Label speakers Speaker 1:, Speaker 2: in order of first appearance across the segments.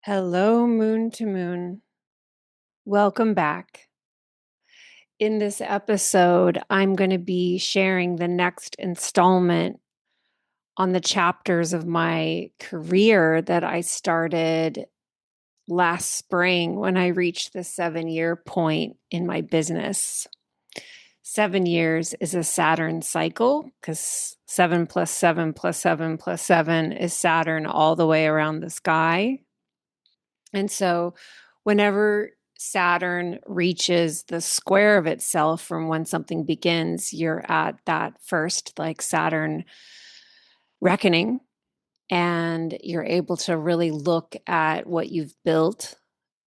Speaker 1: Hello, Moon to Moon. Welcome back. In this episode, I'm going to be sharing the next installment on the chapters of my career that I started last spring when I reached the 7-year point in my business. 7 years is a Saturn cycle because 7 plus 7 plus 7 plus 7 is Saturn all the way around the sky. And so, whenever Saturn reaches the square of itself from when something begins, you're at that first, like Saturn reckoning, and you're able to really look at what you've built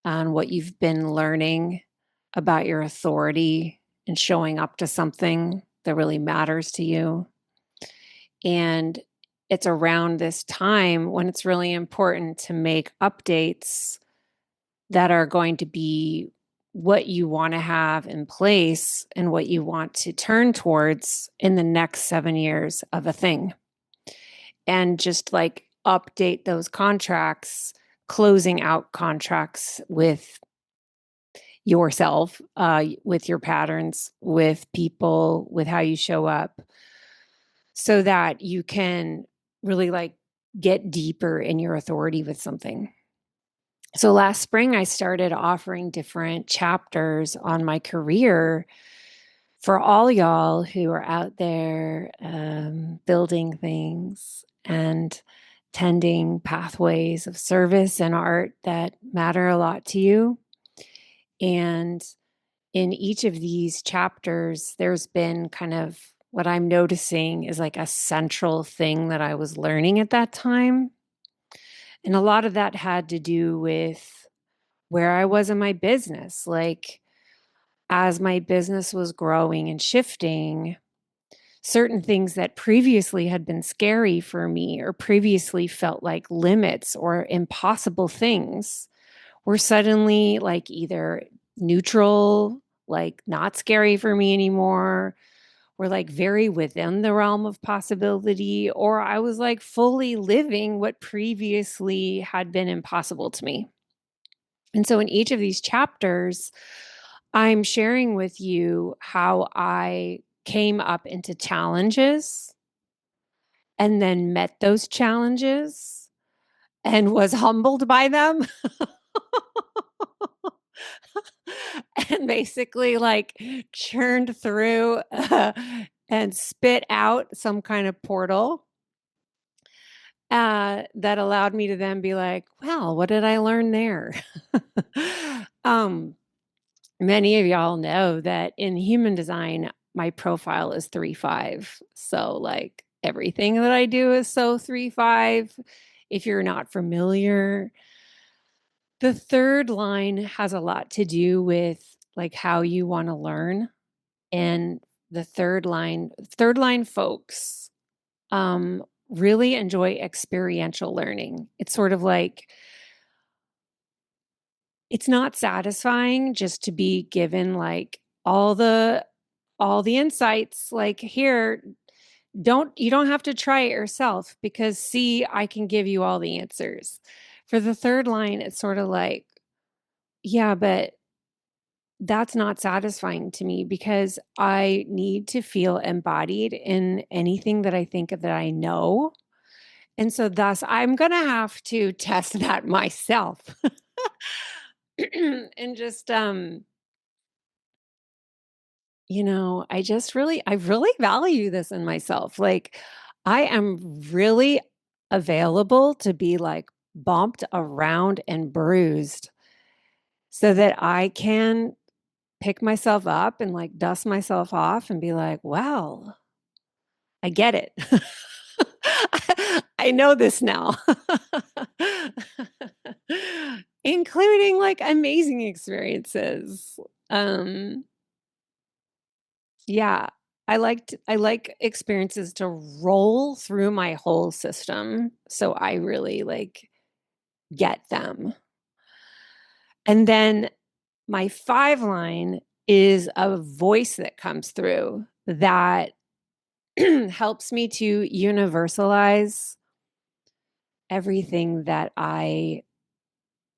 Speaker 1: and what you've been learning about your authority and showing up to something that really matters to you. And it's around this time when it's really important to make updates that are going to be what you want to have in place and what you want to turn towards in the next 7 years of a thing. And just like update those contracts, closing out contracts with yourself, with your patterns, with people, with how you show up, so that you can really like get deeper in your authority with something. So last spring, I started offering different chapters on my career for all y'all who are out there building things and tending pathways of service and art that matter a lot to you. And in each of these chapters, there's been kind of what I'm noticing is like a central thing that I was learning at that time. And a lot of that had to do with where I was in my business. Like, as my business was growing and shifting, certain things that previously had been scary for me or previously felt like limits or impossible things were suddenly like either neutral, like not scary for me anymore, or like very within the realm of possibility, or I was like fully living what previously had been impossible to me. And so in each of these chapters, I'm sharing with you how I came up into challenges and then met those challenges and was humbled by them and basically like churned through and spit out some kind of portal that allowed me to then be like, well, what did I learn there? um, Many of y'all know that in human design, my profile is 3-5. So, like, everything that I do is so 3-5. If you're not familiar, the third line has a lot to do with like how you want to learn. And the third line folks really enjoy experiential learning. It's sort of like it's not satisfying just to be given like all the insights, like, here, you don't have to try it yourself, because see, I can give you all the answers. For the third line, it's sort of like, yeah, but that's not satisfying to me, because I need to feel embodied in anything that I think that I know. And so thus I'm going to have to test that myself. And just I really value this in myself. Like, I am really available to be like bumped around and bruised so that I can pick myself up and like dust myself off and be like, well, I get it. I know this now. Including like amazing experiences. Um Yeah, I like experiences to roll through my whole system, so I really like get them. And then my 5 line is a voice that comes through that helps me to universalize everything that I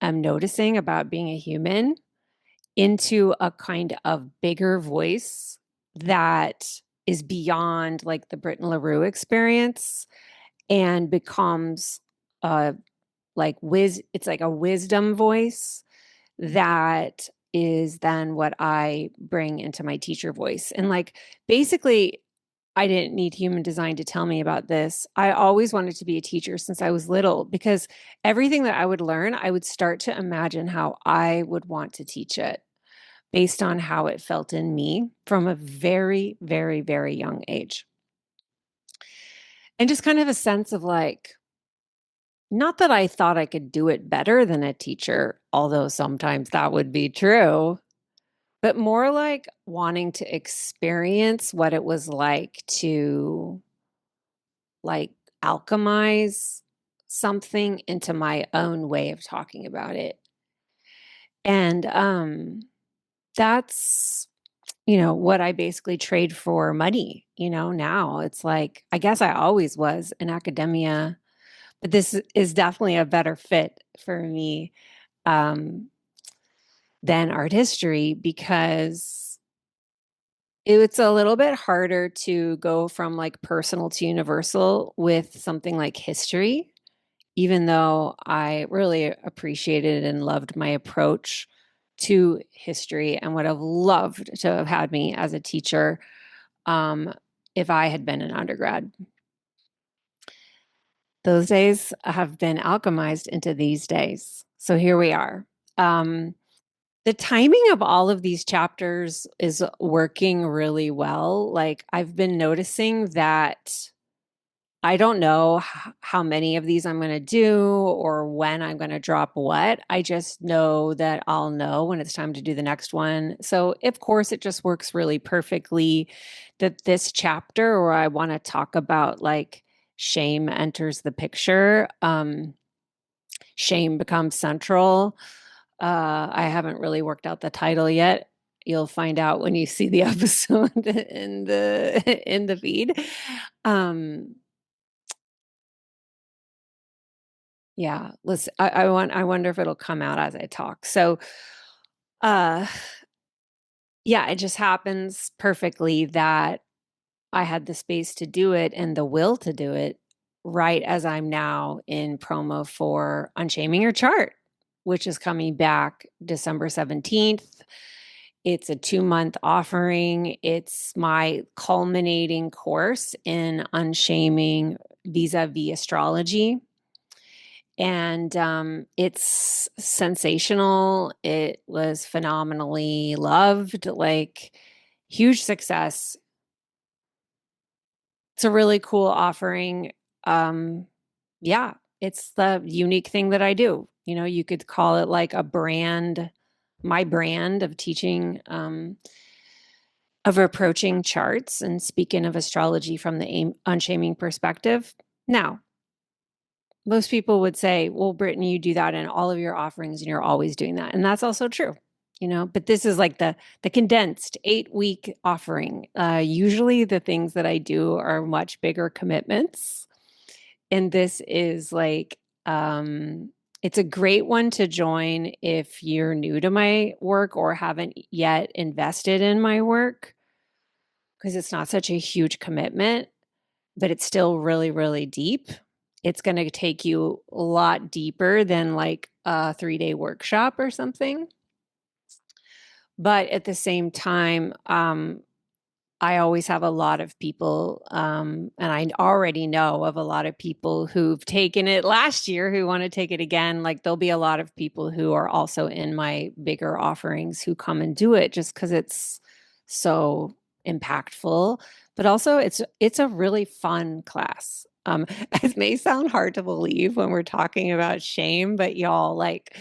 Speaker 1: am noticing about being a human into a kind of bigger voice that is beyond like the Britten LaRue experience and becomes it's like a wisdom voice that is then what I bring into my teacher voice. And like basically I didn't need human design to tell me about this. I always wanted to be a teacher since I was little because everything that I would learn, I would start to imagine how I would want to teach it based on how it felt in me from a very, very, very young age. And just kind of a sense of like, not that I thought I could do it better than a teacher, although sometimes that would be true, but more like wanting to experience what it was like to like alchemize something into my own way of talking about it. And that's what I basically trade for money, now. It's like I guess I always was in academia, but this is definitely a better fit for me um than art history because it's a little bit harder to go from like personal to universal with something like history, even though I really appreciated and loved my approach to history and would have loved to have had me as a teacher um, if I had been an undergrad. Those days have been alchemized into these days. So here we are. Um, the timing of all of these chapters is working really well. Like I've been noticing that I don't know how many of these I'm going to do or when I'm going to drop what. I just know that I'll know when it's time to do the next one. So, of course, it just works really perfectly that this chapter where I want to talk about like shame enters the picture, shame becomes central. I haven't really worked out the title yet. You'll find out when you see the episode in the feed. Um, Yeah, listen, I wonder if it'll come out as I talk. So, uh, yeah, it just happens perfectly that I had the space to do it and the will to do it right as I'm now in promo for Unshaming Your Chart, which is coming back December 17th. It's a 2-month offering. It's my culminating course in unshaming vis-a-vis astrology. And it's sensational. It was phenomenally loved, like huge success. It's a really cool offering. Um, yeah, it's the unique thing that I do. You could call it like a brand, my brand of teaching, of approaching charts and speaking of astrology from the unshaming perspective. Now, most people would say, well, Brittany, you do that in all of your offerings and you're always doing that. And that's also true, but this is like the condensed 8-week offering. Usually the things that I do are much bigger commitments. And this is like, it's a great one to join if you're new to my work or haven't yet invested in my work, because it's not such a huge commitment, but it's still really, really deep. It's going to take you a lot deeper than like a 3-day workshop or something. But at the same time, I always have a lot of people, and I already know of a lot of people who've taken it last year who want to take it again. Like there'll be a lot of people who are also in my bigger offerings who come and do it just because it's so impactful. But also, it's a really fun class. It may sound hard to believe when we're talking about shame, but y'all, like,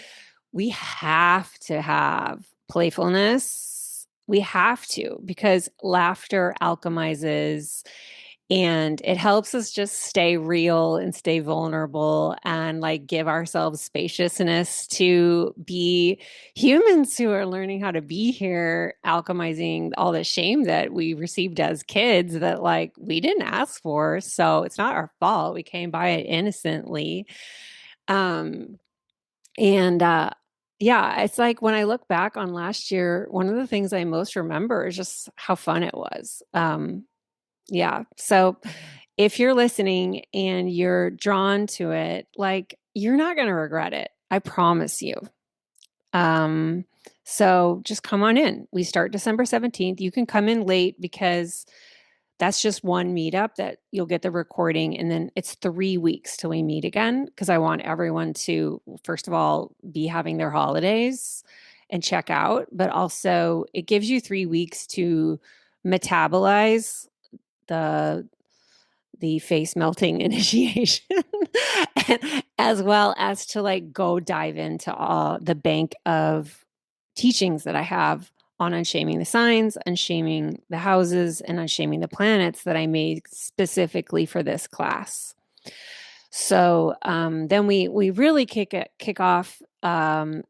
Speaker 1: we have to have playfulness. We have to, because laughter alchemizes and it helps us just stay real and stay vulnerable and like give ourselves spaciousness to be humans who are learning how to be here, alchemizing all the shame that we received as kids that like we didn't ask for. So it's not our fault. We came by it innocently. Um, And yeah, it's like when I look back on last year, one of the things I most remember is just how fun it was. Yeah. So if you're listening and you're drawn to it, like you're not going to regret it. I promise you. Um, so just come on in. We start December 17th. You can come in late because that's just one meetup that you'll get the recording. And then it's 3 weeks till we meet again because I want everyone to, first of all, be having their holidays and check out. But also, it gives you 3 weeks to metabolize the face melting initiation as well as to like go dive into all the bank of teachings that I have on unshaming the signs, unshaming the houses, and unshaming the planets that I made specifically for this class. So then we really kick off then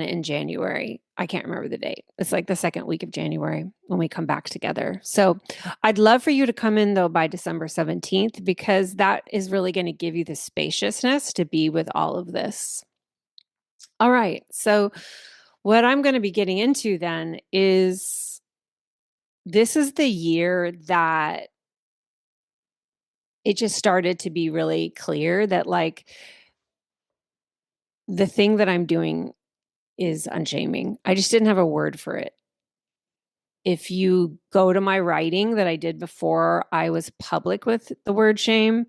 Speaker 1: in January. I can't remember the date. It's like the second week of January when we come back together. So I'd love for you to come in though by December 17th because that is really going to give you the spaciousness to be with all of this. All right. So what I'm going to be getting into then is this is the year that it just started to be really clear that like the thing that I'm doing is unshaming. I just didn't have a word for it. If you go to my writing that I did before I was public with the word shame,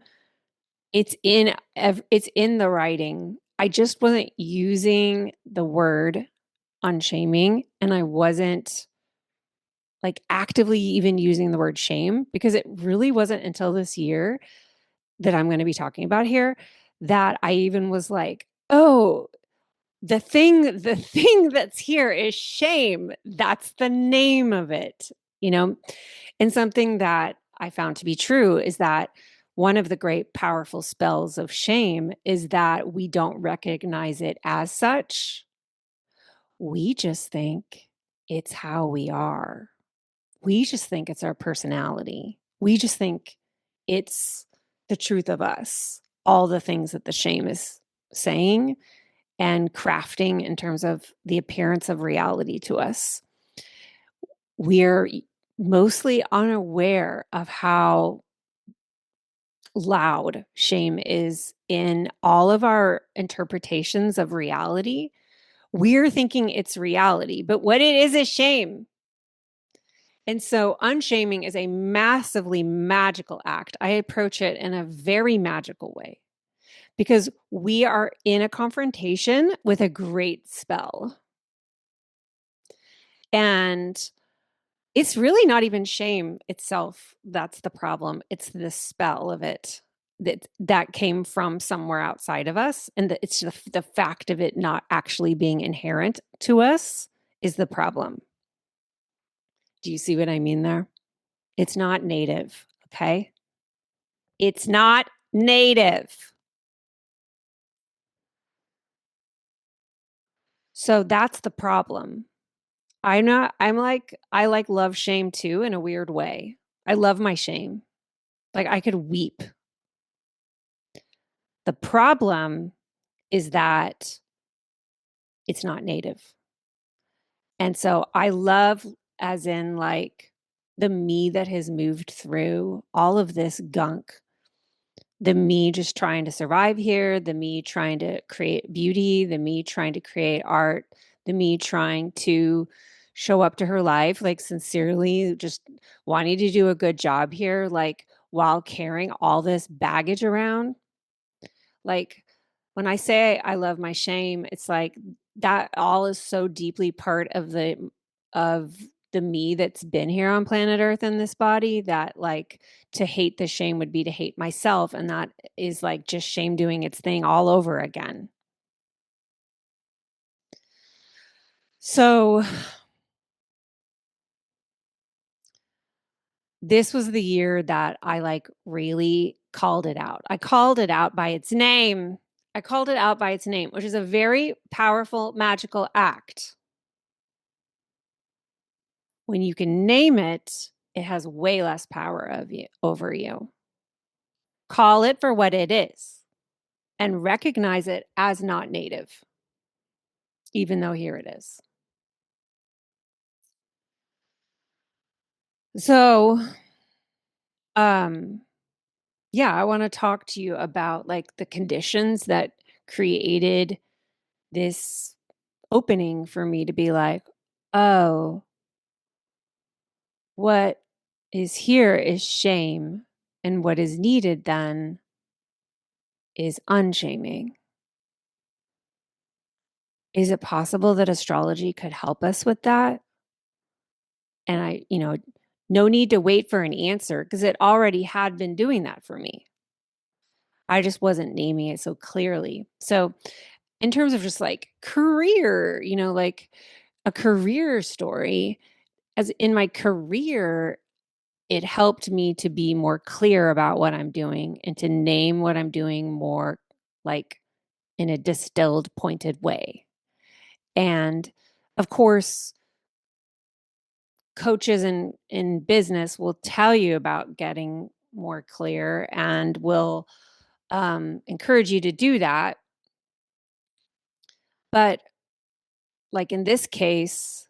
Speaker 1: it's in the writing. I just wasn't using the word unshaming and I wasn't like actively even using the word shame because it really wasn't until this year that I'm going to be talking about here that I even was like, "Oh, the thing that's here is shame. That's the name of it." You know, and something that I found to be true is that one of the great powerful spells of shame is that we don't recognize it as such. We just think it's how we are. We just think it's our personality. We just think it's the truth of us. All the things that the shame is saying and crafting in terms of the appearance of reality to us. We're mostly unaware of how loud shame is in all of our interpretations of reality. We're thinking it's reality, but what it is shame. And so unshaming is a massively magical act. I approach it in a very magical way because we are in a confrontation with a great spell. And it's really not even shame itself that's the problem. It's the spell of it that came from somewhere outside of us. And it's the fact of it not actually being inherent to us is the problem. Do you see what I mean there? It's not native, okay? It's not native. So that's the problem. I like love shame too in a weird way. I love my shame. Like I could weep. The problem is that it's not native. And so I love, as in like the me that has moved through all of this gunk, the me just trying to survive here, the me trying to create beauty, the me trying to create art, the me trying to show up to her life, like sincerely just wanting to do a good job here, like while carrying all this baggage around. Like when I say I love my shame, it's like that all is so deeply part of the me that's been here on planet Earth in this body that like to hate the shame would be to hate myself. And that is like just shame doing its thing all over again. So this was the year that I like really called it out. I called it out by its name. I called it out by its name, which is a very powerful, magical act. When you can name it, it has way less power of you over you. Call it for what it is and recognize it as not native. even though here it is. So, um, yeah, I want to talk to you about like the conditions that created this opening for me to be like, oh, what is here is shame. And what is needed then is unshaming. Is it possible that astrology could help us with that? And no need to wait for an answer because it already had been doing that for me. I just wasn't naming it so clearly. So, in terms of just like career, like a career story, as in my career, it helped me to be more clear about what I'm doing and to name what I'm doing more like in a distilled, pointed way. And of course, coaches in business will tell you about getting more clear and will encourage you to do that. But like in this case,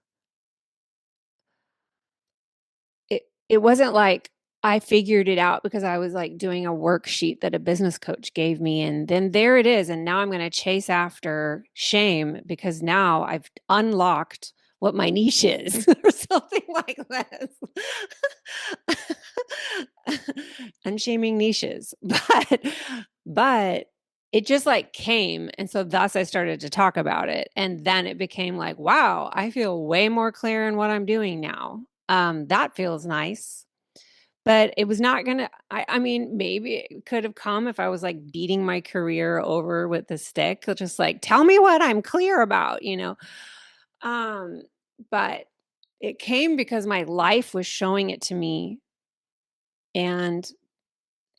Speaker 1: it wasn't like I figured it out because I was like doing a worksheet that a business coach gave me. And then there it is. And now I'm going to chase after shame because now I've unlocked what my niche is or something like this. Unshaming niches. But it just like came. And so thus I started to talk about it. And then it became like, wow, I feel way more clear in what I'm doing now. That feels nice. But it was not gonna, I mean, maybe it could have come if I was like beating my career over with the stick, just like, tell me what I'm clear about. Um, but it came because my life was showing it to me and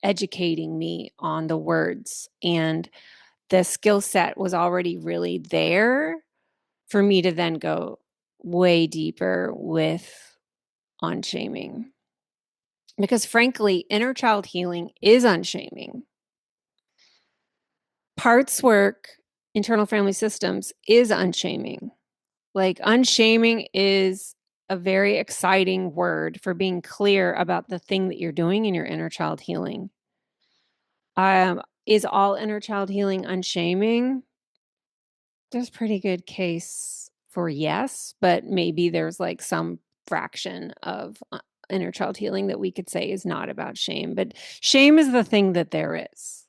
Speaker 1: educating me on the words. And the skill set was already really there for me to then go way deeper with on shaming. Because frankly, inner child healing is unshaming. Parts work, internal family systems is unshaming. Like unshaming is a very exciting word for being clear about the thing that you're doing in your inner child healing. Is all inner child healing unshaming? There's pretty good case for yes, but maybe there's like some fraction of inner child healing that we could say is not about shame. But shame is the thing that there is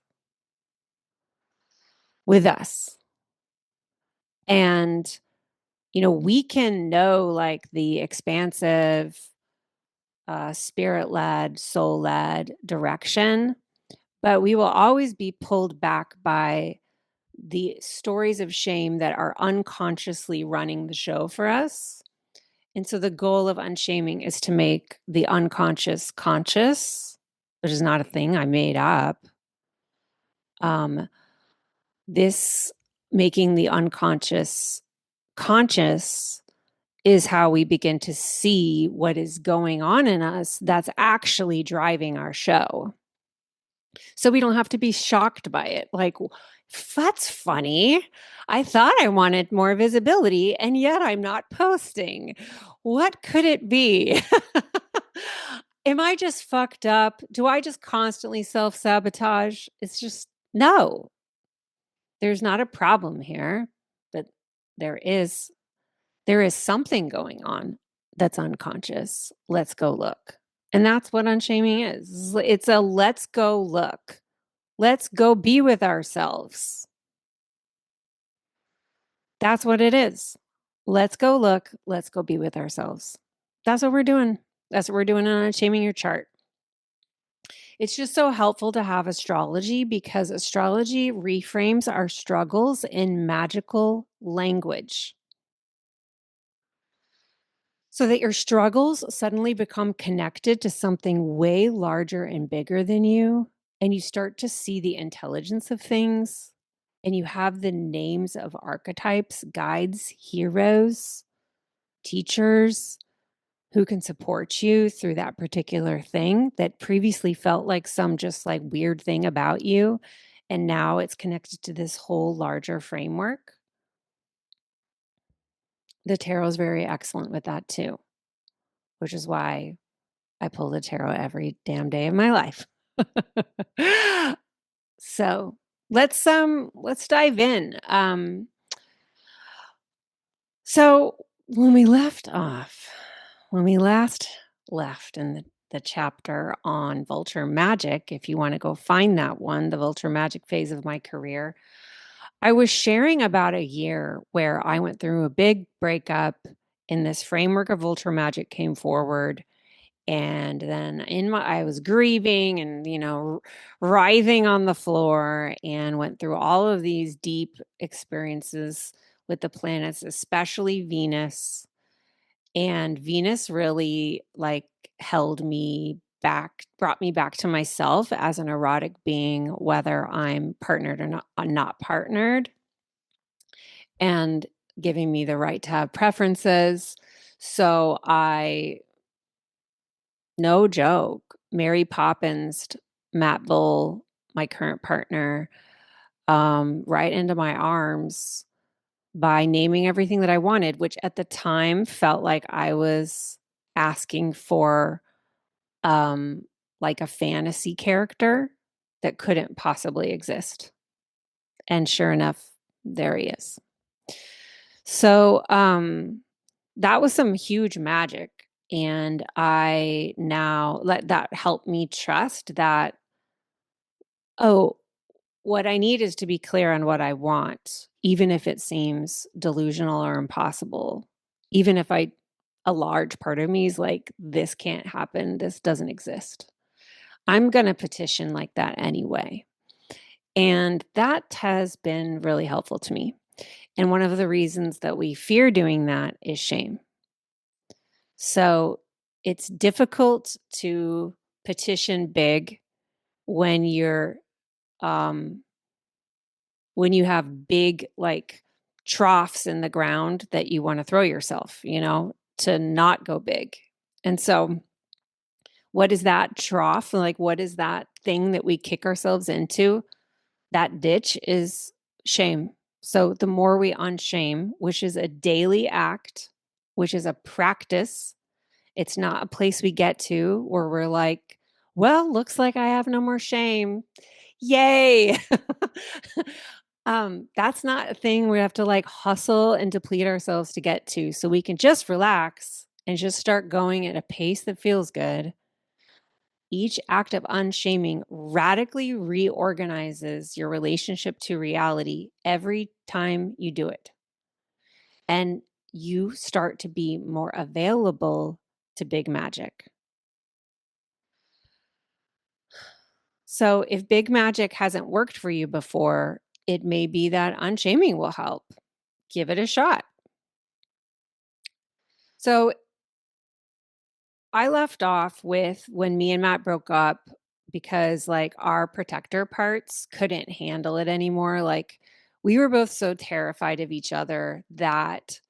Speaker 1: with us. And, we can know like the expansive, spirit led, soul led direction, but we will always be pulled back by the stories of shame that are unconsciously running the show for us. And so the goal of unshaming is to make the unconscious conscious, which is not a thing I made up. This making the unconscious conscious is how we begin to see what is going on in us that's actually driving our show. So we don't have to be shocked by it. Like, that's funny. I thought I wanted more visibility, and yet I'm not posting. What could it be? Am I just fucked up? Do I just constantly self sabotage? It's just no, there's not a problem here, but there is there is something going on that's unconscious. Let's go look. And that's what unshaming is. It's a let's go look. Let's go be with ourselves. That's what it is. Let's go look. Let's go be with ourselves. That's what we're doing. That's what we're doing on Unshaming Your Chart. It's just so helpful to have astrology because astrology reframes our struggles in magical language, so that your struggles suddenly become connected to something way larger and bigger than you. And you start to see the intelligence of things. And you have the names of archetypes, guides, heroes, teachers who can support you through that particular thing that previously felt like some just like weird thing about you. And now it's connected to this whole larger framework. the tarot is very excellent with that too, which is why I pull the tarot every damn day of my life. So let's dive in. So when we left off, when we last left in the chapter on vulture magic, if you want to go find that one, the vulture magic phase of my career, I was sharing about a year where I went through a big breakup and this framework of vulture magic came forward. And then I was grieving and, writhing on the floor and went through all of these deep experiences with the planets, especially Venus. And Venus really held me back, brought me back to myself as an erotic being, whether I'm partnered or not partnered, and giving me the right to have preferences. So no joke, Mary Poppins, Matt Bull, my current partner, right into my arms by naming everything that I wanted, which at the time felt like I was asking for like a fantasy character that couldn't possibly exist. And sure enough, there he is. So that was some huge magic. And I now let that help me trust that, oh, what I need is to be clear on what I want, even if it seems delusional or impossible, even if a large part of me is like, this can't happen, this doesn't exist. I'm going to petition like that anyway. And that has been really helpful to me. And one of the reasons that we fear doing that is shame. So it's difficult to petition big when when you have big troughs in the ground that you want to throw yourself, to not go big. And so what is that trough? What is that thing that we kick ourselves into? That ditch is shame. So the more we unshame, which is a daily act, which is a practice, it's not a place we get to where we're like, well, looks like I have no more shame. Yay. That's not a thing we have to hustle and deplete ourselves to get to. So we can just relax and just start going at a pace that feels good. Each act of unshaming radically reorganizes your relationship to reality every time you do it. And you start to be more available to big magic. So if big magic hasn't worked for you before, it may be that unshaming will help. Give it a shot. So I left off with when me and Matt broke up because our protector parts couldn't handle it anymore. We were both so terrified of each other that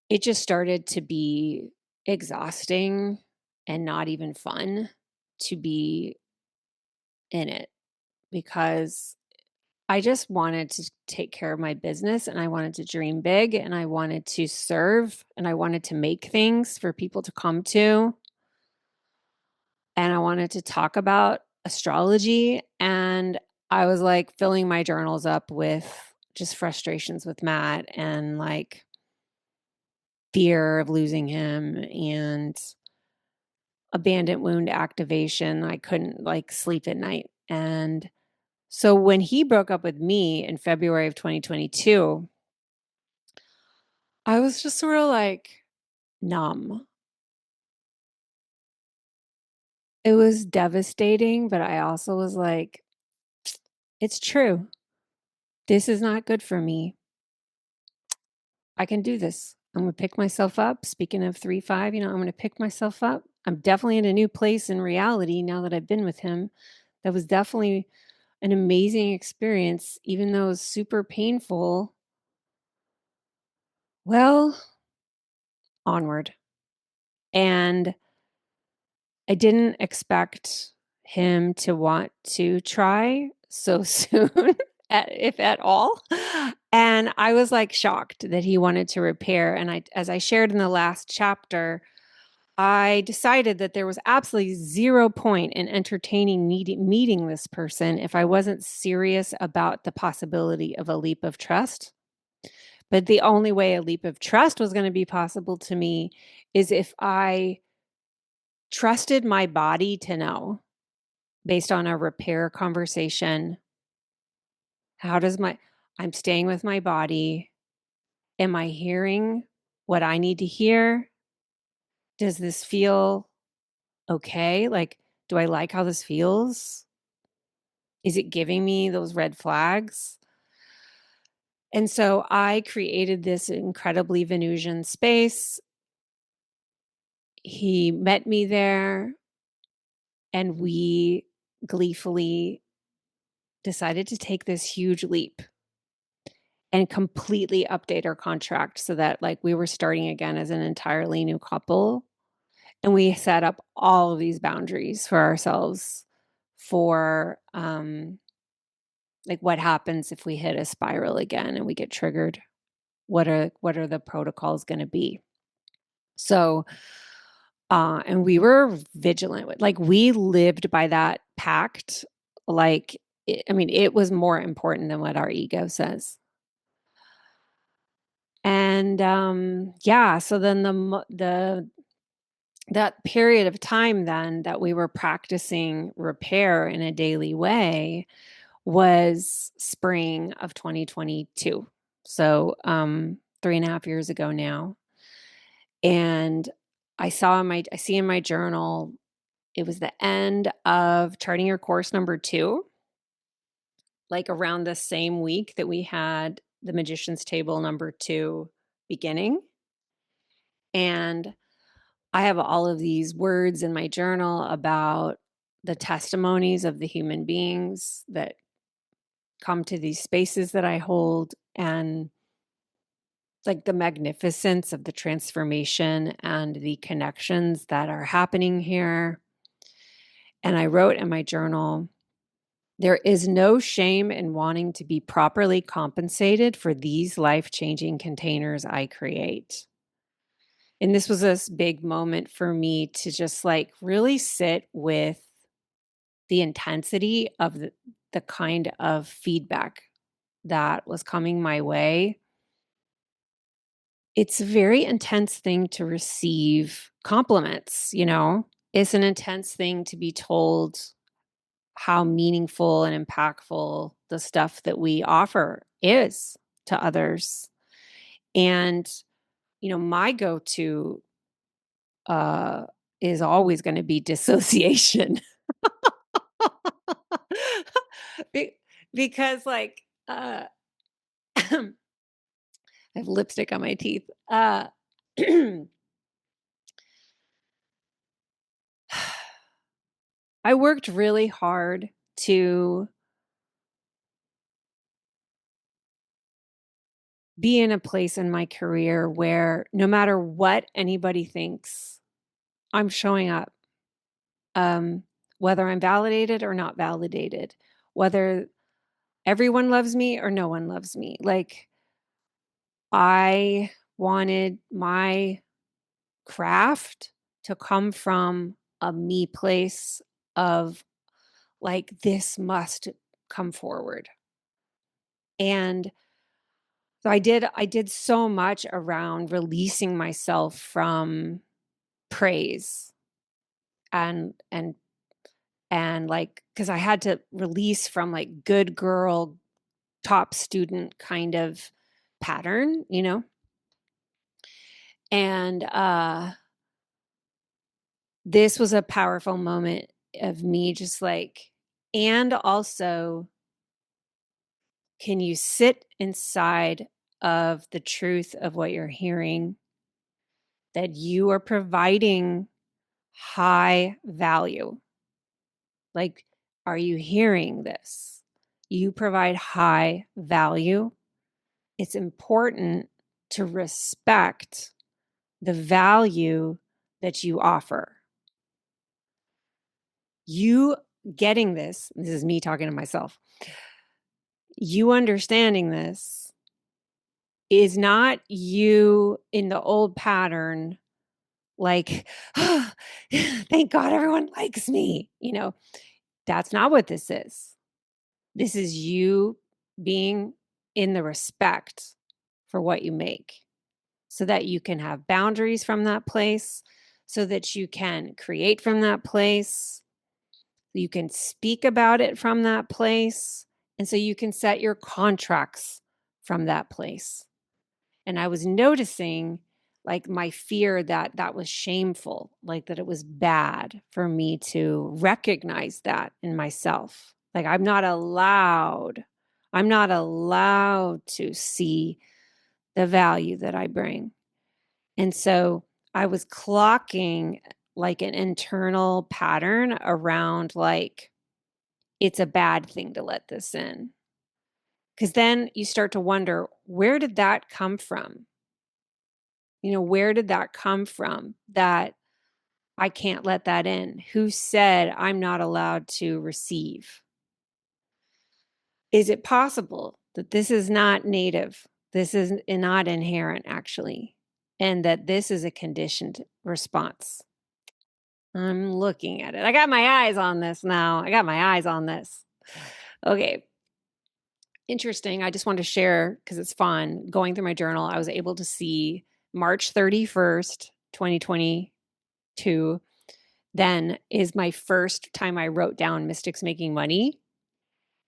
Speaker 1: it just started to be exhausting and not even fun to be in it, because I just wanted to take care of my business and I wanted to dream big and I wanted to serve and I wanted to make things for people to come to. And I wanted to talk about astrology. And I was filling my journals up with just frustrations with Matt and fear of losing him and abandoned wound activation. I couldn't sleep at night. And so when he broke up with me in February of 2022, I was just sort of numb. It was devastating, but I also was it's true. This is not good for me. I can do this. I'm going to pick myself up. Speaking of 3-5, I'm going to pick myself up. I'm definitely in a new place in reality now that I've been with him. That was definitely an amazing experience, even though it was super painful. Well, onward. And I didn't expect him to want to try so soon, if at all. And I was like shocked that he wanted to repair. And as I shared in the last chapter, I decided that there was absolutely zero point in entertaining meeting this person if I wasn't serious about the possibility of a leap of trust. But the only way a leap of trust was going to be possible to me is if I trusted my body to know, based on a repair conversation, I'm staying with my body. Am I hearing what I need to hear? Does this feel okay? Like, do I like how this feels? Is it giving me those red flags? And so I created this incredibly Venusian space. He met me there, and we gleefully decided to take this huge leap and completely update our contract so that like we were starting again as an entirely new couple. And we set up all of these boundaries for ourselves for like what happens if we hit a spiral again and we get triggered. What are the protocols going to be? So and we were vigilant with, like, we lived by that pact. Like I mean, it was more important than what our ego says. And yeah, so then the that period of time then that we were practicing repair in a daily way was spring of 2022. So 3.5 years ago now. And I see in my journal, it was the end of charting your course number 2, like around the same week that we had the magician's table number 2 beginning. And I have all of these words in my journal about the testimonies of the human beings that come to these spaces that I hold, and like the magnificence of the transformation and the connections that are happening here. And I wrote in my journal, there is no shame in wanting to be properly compensated for these life-changing containers I create. And this was this big moment for me to just like really sit with the intensity of the kind of feedback that was coming my way. It's a very intense thing to receive compliments, you know? It's an intense thing to be told how meaningful and impactful the stuff that we offer is to others. And, you know, my go-to is always going to be dissociation. Be- because like I have lipstick on my teeth. I worked really hard to be in a place in my career where no matter what anybody thinks, I'm showing up. Whether I'm validated or not validated, whether everyone loves me or no one loves me. Like, I wanted my craft to come from a me place of like, this must come forward. And so I did so much around releasing myself from praise and like, because I had to release from like good girl, top student kind of pattern, you know? And this was a powerful moment of me just like, and also, can you sit inside of the truth of what you're hearing, that you are providing high value? Like, are you hearing this? You provide high value. It's important to respect the value that you offer. You getting this is me talking to myself. You understanding this is not you in the old pattern, like, oh, thank God everyone likes me. That's not what this is. This is you being in the respect for what you make so that you can have boundaries from that place, so that you can create from that place, you can speak about it from that place, and so you can set your contracts from that place. And I was noticing like my fear that that was shameful, like that it was bad for me to recognize that in myself. Like I'm not allowed to see the value that I bring. And so I was clocking like an internal pattern around like, it's a bad thing to let this in. Because then you start to wonder, where did that come from? Where did that come from that I can't let that in? Who said I'm not allowed to receive? Is it possible that this is not native? This is not inherent, actually, and that this is a conditioned response? I'm looking at it. I got my eyes on this now. I got my eyes on this. Okay. Interesting. I just wanted to share because it's fun. Going through my journal, I was able to see March 31st, 2022, then is my first time I wrote down Mystics Making Money.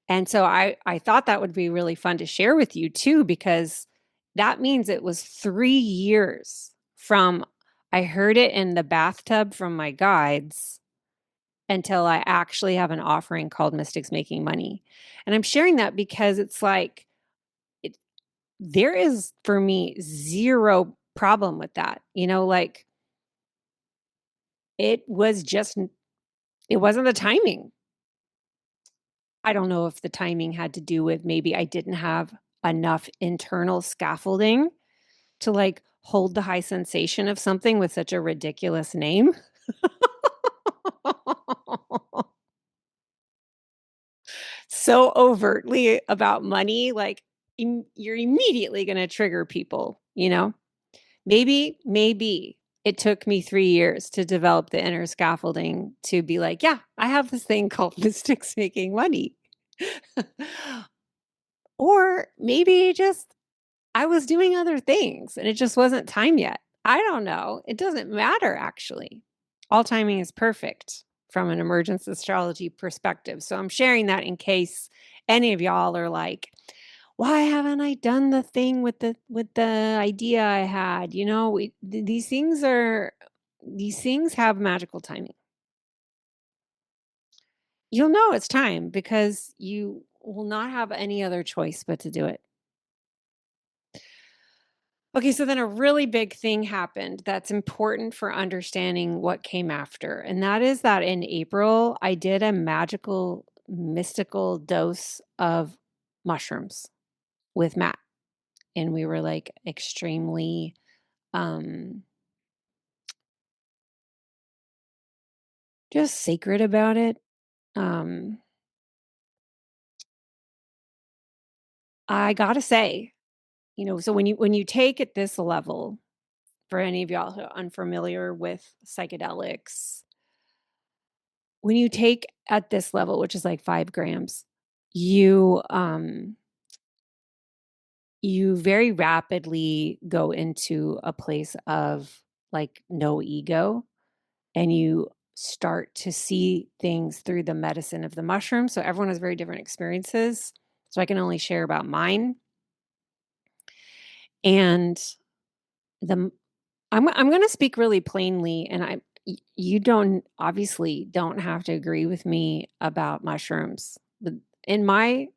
Speaker 1: And so I thought that would be really fun to share with you too, because that means it was 3 years from I heard it in the bathtub from my guides until I actually have an offering called Mystics Making Money. And I'm sharing that because it's like, there is for me zero problem with that. Like it was just, it wasn't the timing. I don't know if the timing had to do with maybe I didn't have enough internal scaffolding to like hold the high sensation of something with such a ridiculous name. So overtly about money, like you're immediately going to trigger people. Maybe it took me 3 years to develop the inner scaffolding to be like, yeah, I have this thing called Mystics Making Money. Or maybe just I was doing other things and it just wasn't time yet. I don't know. It doesn't matter, actually. All timing is perfect from an emergence astrology perspective. So I'm sharing that in case any of y'all are like, why haven't I done the thing with the idea I had? These things have magical timing. You'll know it's time because you will not have any other choice but to do it. Okay, so then a really big thing happened that's important for understanding what came after. And that is that in April, I did a magical, mystical dose of mushrooms with Matt. And we were like extremely just sacred about it. I gotta say, so when you take at this level, for any of y'all who are unfamiliar with psychedelics, when you take at this level, which is like 5 grams, you very rapidly go into a place of like no ego, and you start to see things through the medicine of the mushroom. So everyone has very different experiences. So I can only share about mine. And the I'm going to speak really plainly, and you don't obviously don't have to agree with me about mushrooms. But in my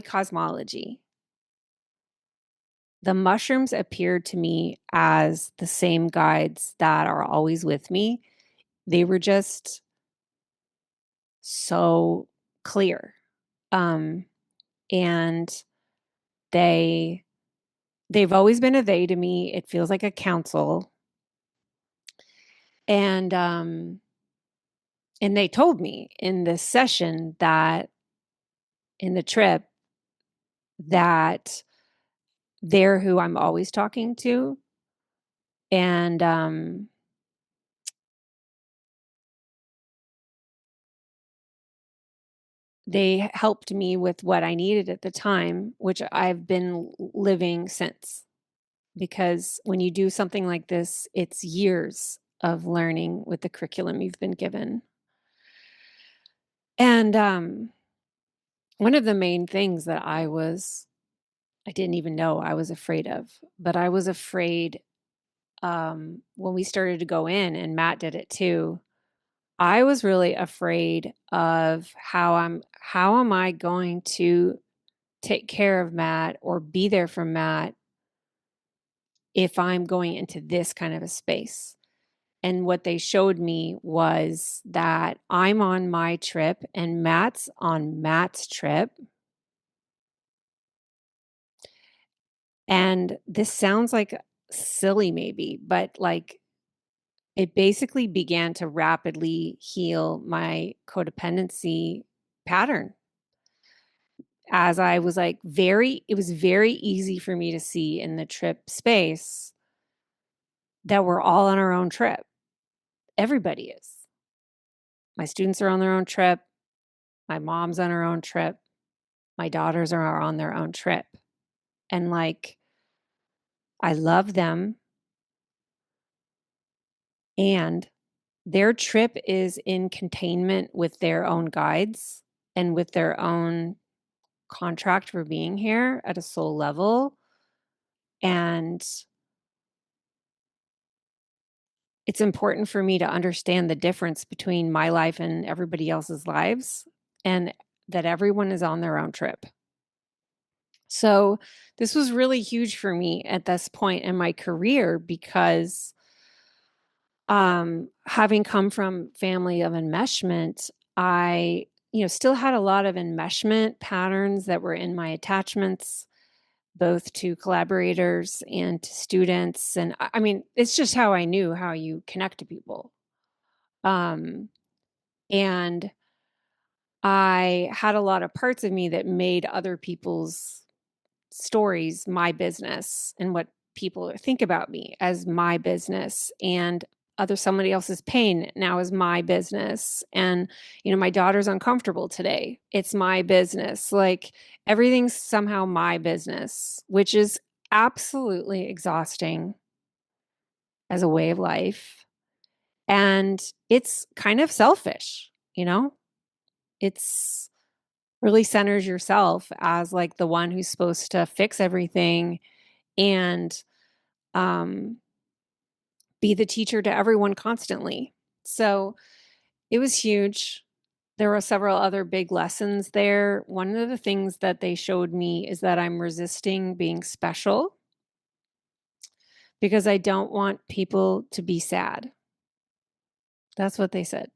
Speaker 1: cosmology, the mushrooms appeared to me as the same guides that are always with me. They were just so clear. Um, and they've always been a they to me. It feels like a council. And they told me in this session that in the trip that they're who I'm always talking to. And they helped me with what I needed at the time, which I've been living since. Because when you do something like this, it's years of learning with the curriculum you've been given. And one of the main things that I didn't even know I was afraid of, but I was afraid when we started to go in, and Matt did it too. I was really afraid of how am I going to take care of Matt or be there for Matt if I'm going into this kind of a space. And what they showed me was that I'm on my trip and Matt's on Matt's trip. And this sounds like silly, maybe, but like it basically began to rapidly heal my codependency pattern. As I was like, it was very easy for me to see in the trip space that we're all on our own trip. Everybody is. My students are on their own trip. My mom's on her own trip. My daughters are on their own trip. And like, I love them. And their trip is in containment with their own guides and with their own contract for being here at a soul level. And it's important for me to understand the difference between my life and everybody else's lives, and that everyone is on their own trip. So this was really huge for me at this point in my career because having come from family of enmeshment, I, still had a lot of enmeshment patterns that were in my attachments, both to collaborators and to students. And I mean, it's just how I knew how you connect to people. Um, and I had a lot of parts of me that made other people's stories my business, and what people think about me as my business, and somebody else's pain now is my business. And my daughter's uncomfortable today, it's my business. Like, everything's somehow my business, which is absolutely exhausting as a way of life. And it's kind of selfish, it's really centers yourself as like the one who's supposed to fix everything and um, be the teacher to everyone constantly. So it was huge. There were several other big lessons there. One of the things that they showed me is that I'm resisting being special because I don't want people to be sad. That's what they said.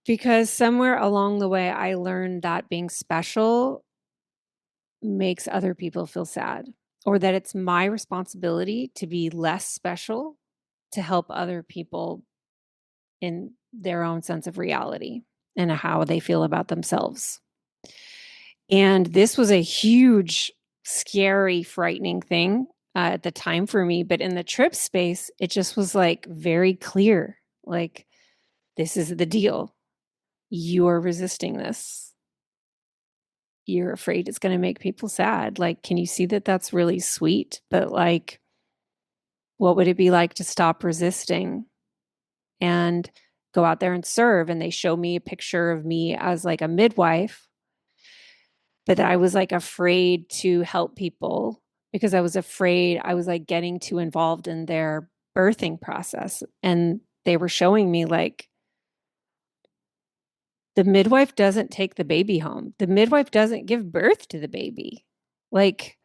Speaker 1: Because somewhere along the way, I learned that being special makes other people feel sad, or that it's my responsibility to be less special to help other people in their own sense of reality and how they feel about themselves. And this was a huge, scary, frightening thing at the time for me. But in the trip space, it just was like very clear, like, this is the deal. You are resisting this. You're afraid it's going to make people sad. Like, can you see that that's really sweet? But like, what would it be like to stop resisting and go out there and serve? And they show me a picture of me as like a midwife, but I was like afraid to help people because I was afraid I was like getting too involved in their birthing process. And they were showing me like, the midwife doesn't take the baby home. The midwife doesn't give birth to the baby. Like,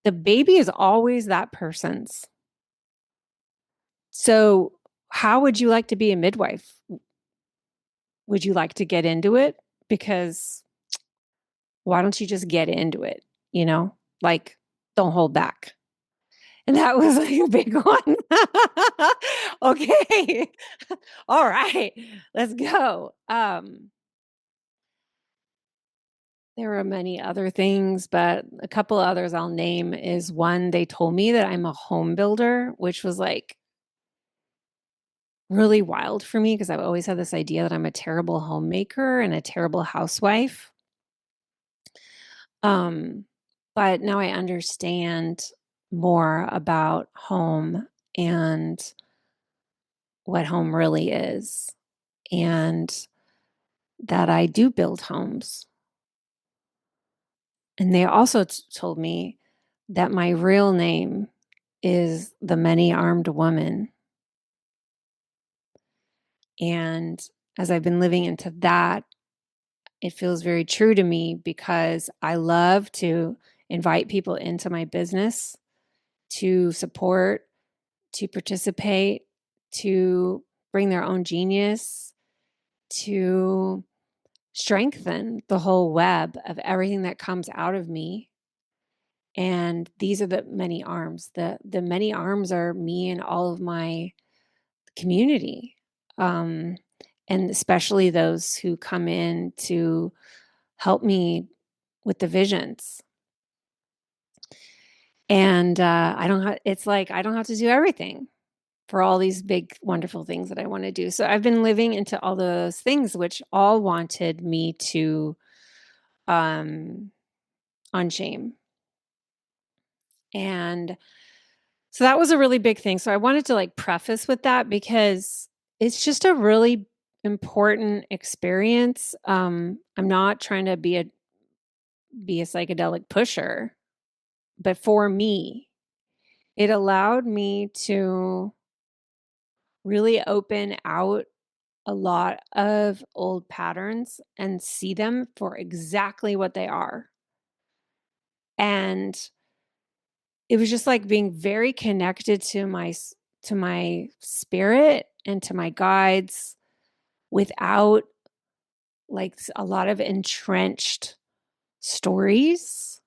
Speaker 1: the baby is always that person's. So, how would you like to be a midwife? Would you like to get into it? Because why don't you just get into it? Like, don't hold back. And that was like a big one. Okay. All right. Let's go. There are many other things, but a couple others I'll name is one, they told me that I'm a home builder, which was like really wild for me because I've always had this idea that I'm a terrible homemaker and a terrible housewife. Um, but now I understand more about home and what home really is, and that I do build homes. And they also told me that my real name is the many armed woman. And as I've been living into that, it feels very true to me because I love to invite people into my business to support, to participate, to bring their own genius, to strengthen the whole web of everything that comes out of me. And these are the many arms. The many arms are me and all of my community. Um, and especially those who come in to help me with the visions. And I don't have, it's like I don't have to do everything for all these big, wonderful things that I want to do. So I've been living into all those things, which all wanted me to um, unshame. And so that was a really big thing. So I wanted to like preface with that because it's just a really important experience. I'm not trying to be a psychedelic pusher, but for me, it allowed me to really open out a lot of old patterns and see them for exactly what they are. And it was just like being very connected to my spirit and to my guides without like a lot of entrenched stories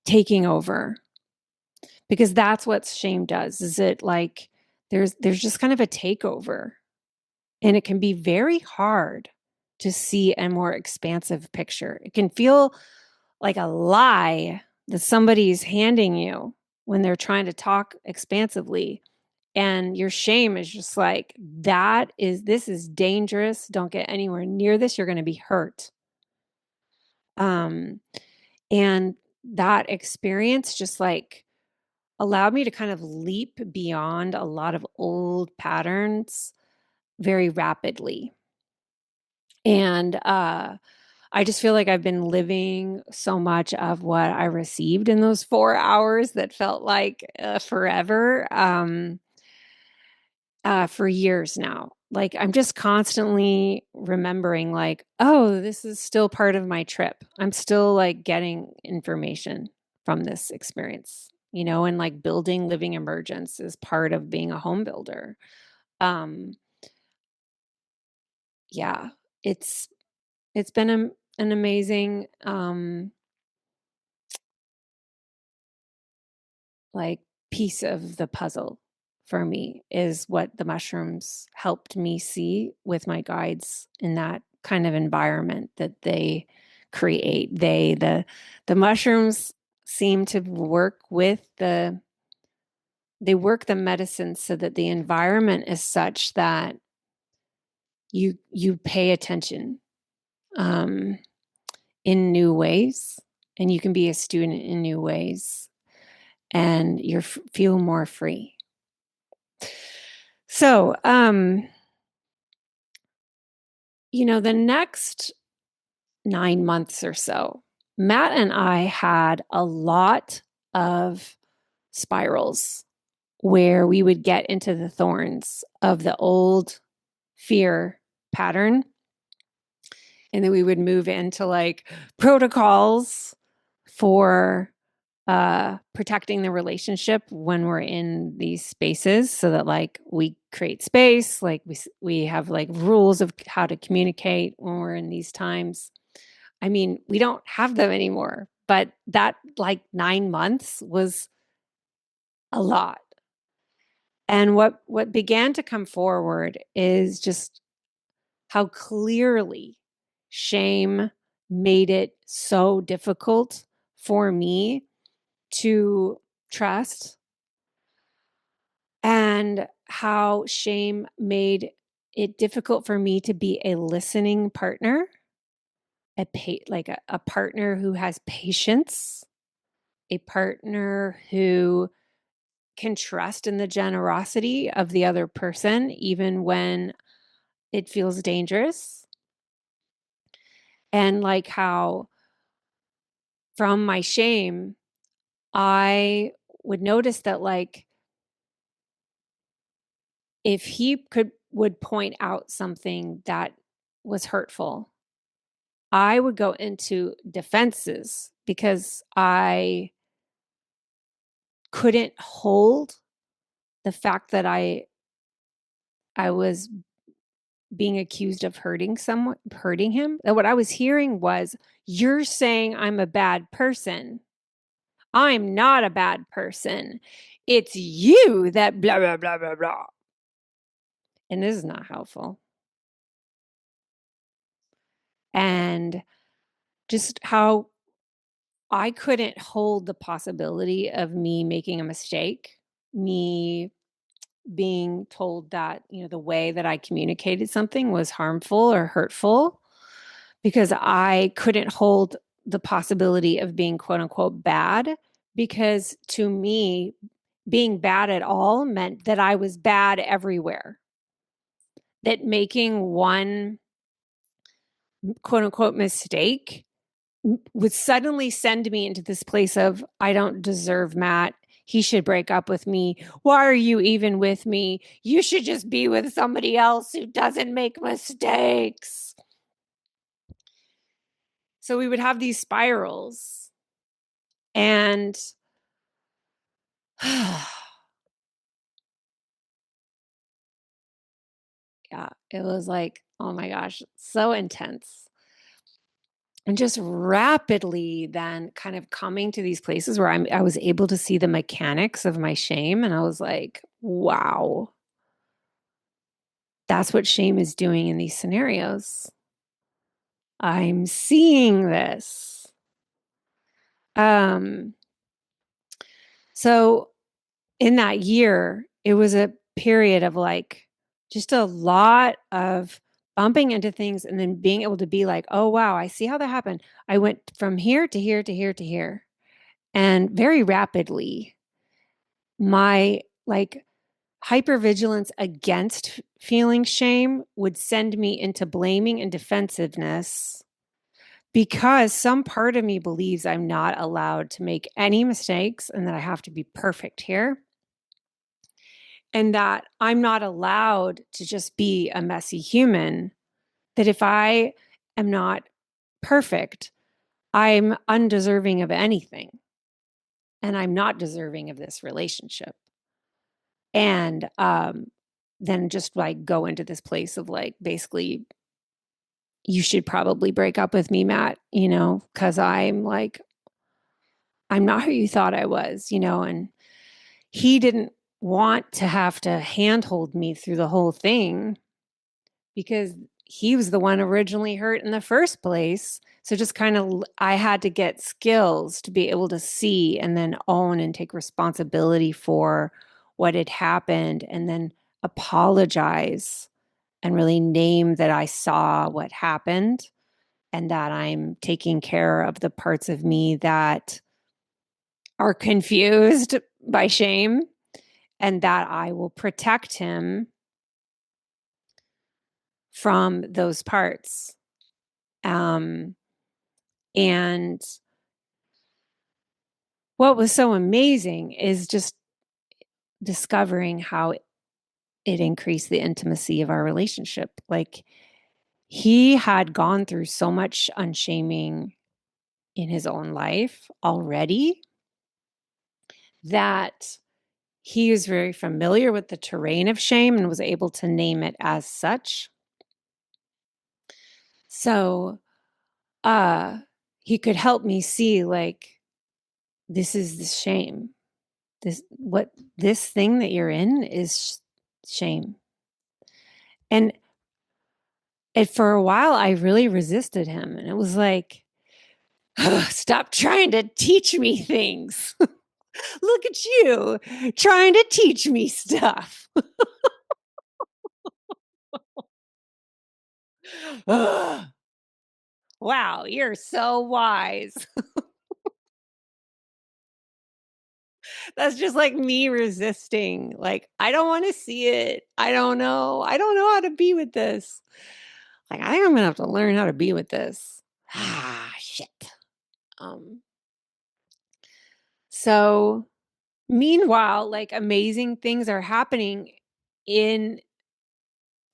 Speaker 1: taking over, because that's what shame does. Is it like there's just kind of a takeover, and it can be very hard to see a more expansive picture. It can feel like a lie that somebody's handing you when they're trying to talk expansively. And your shame is just like, this is dangerous. Don't get anywhere near this. You're going to be hurt. Um, and that experience just like allowed me to kind of leap beyond a lot of old patterns very rapidly. And I just feel like I've been living so much of what I received in those 4 hours that felt like forever. For years now. Like I'm just constantly remembering, like, oh, this is still part of my trip. I'm still like getting information from this experience, and like building living emergence is part of being a home builder. Um, yeah, it's it's been an amazing like piece of the puzzle for me is what the mushrooms helped me see with my guides in that kind of environment that they create. The mushrooms seem to work with they work the medicine so that the environment is such that you pay attention um, in new ways, and you can be a student in new ways, and you feel more free. So, the next 9 months or so, Matt and I had a lot of spirals where we would get into the thorns of the old fear pattern. And then we would move into like protocols for protecting the relationship when we're in these spaces, so that like we create space, like we have like rules of how to communicate when we're in these times. I mean, we don't have them anymore, but that like 9 months was a lot. And what began to come forward is just how clearly shame made it so difficult for me to trust, and how shame made it difficult for me to be a listening partner, a partner who has patience, a partner who can trust in the generosity of the other person, even when it feels dangerous. And like how from my shame, I would notice that, like, if he would point out something that was hurtful, I would go into defenses because I couldn't hold the fact that I was being accused of hurting him. And what I was hearing was, you're saying I'm a bad person. I'm not a bad person. It's you that blah, blah, blah, blah, blah. And this is not helpful. And just how I couldn't hold the possibility of me making a mistake, me being told that, the way that I communicated something was harmful or hurtful, because I couldn't hold the possibility of being quote unquote bad, because to me, being bad at all meant that I was bad everywhere. That making one quote unquote mistake would suddenly send me into this place of, I don't deserve Matt. He should break up with me. Why are you even with me? You should just be with somebody else who doesn't make mistakes. So we would have these spirals. And yeah, it was like, oh my gosh, so intense. And just rapidly then kind of coming to these places where I was able to see the mechanics of my shame. And I was like, wow, that's what shame is doing in these scenarios. I'm seeing this. Um, so in that year, it was a period of like just a lot of bumping into things and then being able to be like, oh, wow, I see how that happened. I went from here to here to here to here. And very rapidly, my like hypervigilance against feeling shame would send me into blaming and defensiveness, because some part of me believes I'm not allowed to make any mistakes and that I have to be perfect here. And that I'm not allowed to just be a messy human, that if I am not perfect, I'm undeserving of anything. And I'm not deserving of this relationship. And then just like go into this place of like, basically, you should probably break up with me, Matt, because I'm not who you thought I was, and he didn't want to have to handhold me through the whole thing because he was the one originally hurt in the first place. So just kind of, I had to get skills to be able to see and then own and take responsibility for what had happened, and then apologize and really name that I saw what happened and that I'm taking care of the parts of me that are confused by shame, and that I will protect him from those parts. And what was so amazing is just discovering how it increased the intimacy of our relationship. Like, he had gone through so much unshaming in his own life already that he was very familiar with the terrain of shame and was able to name it as such. So he could help me see, like, this is the shame. This thing that you're in is shame. And And for a while, I really resisted him. And it was like, stop trying to teach me things. Look at you trying to teach me stuff. Wow, you're so wise. That's just like me resisting. Like, I don't want to see it. I don't know. I don't know how to be with this. Like, I think I'm gonna have to learn how to be with this. Ah, shit. Um, so meanwhile, like amazing things are happening in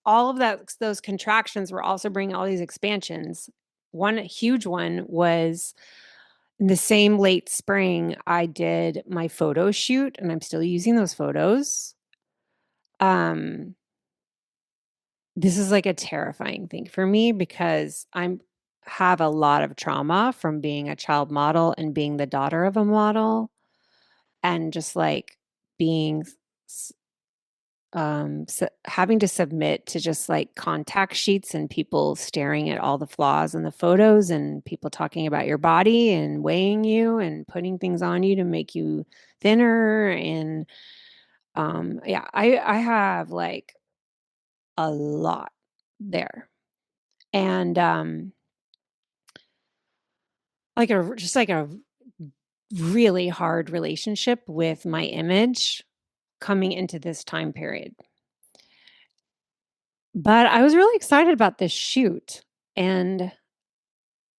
Speaker 1: all of that. Those contractions were also bringing all these expansions. One huge one was in the same late spring, I did my photo shoot and I'm still using those photos. Um, this is like a terrifying thing for me because I'm have a lot of trauma from being a child model and being the daughter of a model and just like being having to submit to just like contact sheets and people staring at all the flaws in the photos and people talking about your body and weighing you and putting things on you to make you thinner and yeah, I have like a lot there. And like a just like a really hard relationship with my image coming into this time period. But I was really excited about this shoot. And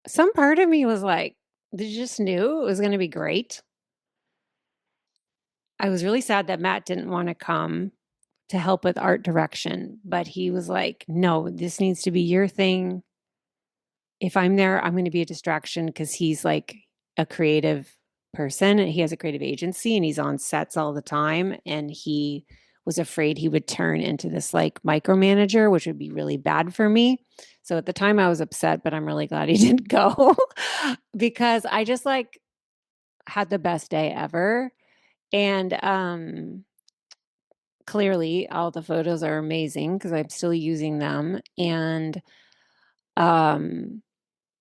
Speaker 1: some part of me was like, they just knew it was going to be great. I was really sad that Matt didn't want to come to help with art direction, but he was like, no, this needs to be your thing. If I'm there, I'm going to be a distraction because he's like a creative person and he has a creative agency and he's on sets all the time. And he was afraid he would turn into this like micromanager, which would be really bad for me. So at the time I was upset, but I'm really glad he didn't go because I just like had the best day ever. And clearly all the photos are amazing because I'm still using them. And um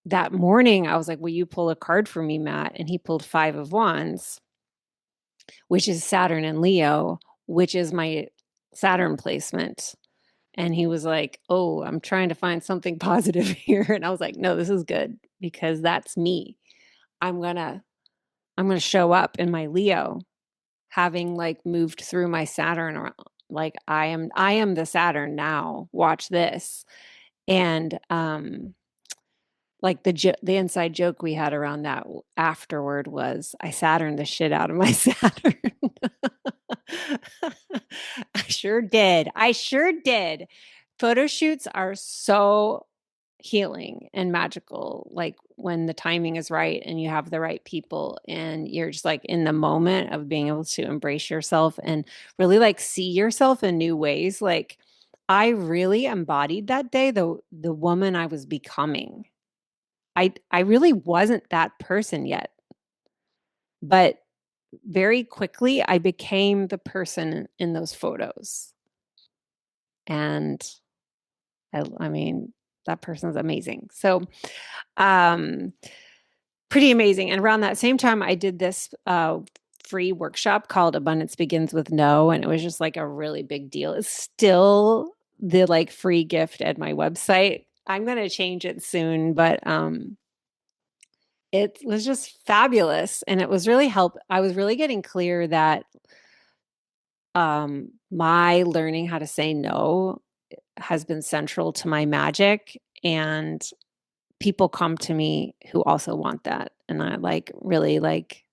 Speaker 1: that morning, I was like, will you pull a card for me, Matt? And he pulled 5 of Wands, which is Saturn and Leo, which is my Saturn placement. And he was like, oh, I'm trying to find something positive here. And I was like, no, this is good because that's me. I'm gonna I'm gonna show up in my Leo, having like moved through my Saturn, or like I am the Saturn now. Watch this. And like the inside joke we had around that afterward was I Saturn the shit out of my Saturn. I sure did. I sure did. Photo shoots are so healing and magical, like when the timing is right and you have the right people and you're just like in the moment of being able to embrace yourself and really like see yourself in new ways. Like I really embodied that day the woman I was becoming. I really wasn't that person yet, but very quickly I became the person in those photos. And I mean, that person's amazing. So, um, pretty amazing. And around that same time, I did this free workshop called Abundance Begins with No, and it was just like a really big deal. It's still the like free gift at my website. I'm going to change it soon, but it was just fabulous and it was really I was really getting clear that my learning how to say no has been central to my magic and people come to me who also want that and I like really like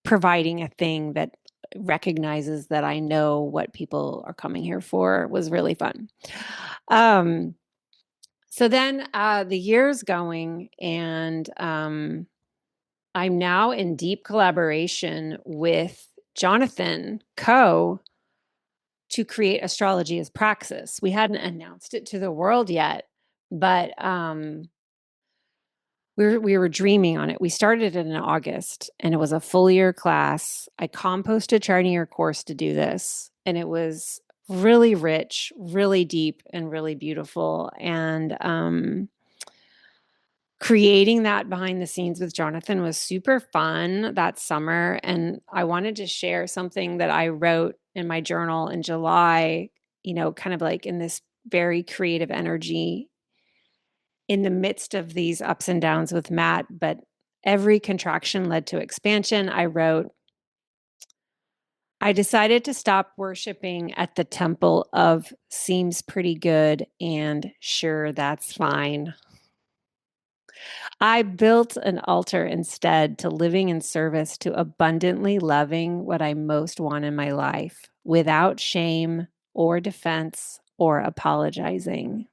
Speaker 1: providing a thing that recognizes that I know what people are coming here for was really fun. Um so then the year's going and I'm now in deep collaboration with Jonathan Coe to create astrology as praxis. We hadn't announced it to the world yet, but we were dreaming on it. We started it in August, and it was a full year class. I composted charting your course to do this, and it was really rich, really deep, and really beautiful. And creating that behind the scenes with Jonathan was super fun that summer. And I wanted to share something that I wrote in my journal in July, kind of like in this very creative energy in the midst of these ups and downs with Matt. But every contraction led to expansion. I wrote, I decided to stop worshiping at the temple of seems pretty good and sure that's fine. I built an altar instead to living in service to abundantly loving what I most want in my life without shame or defense or apologizing.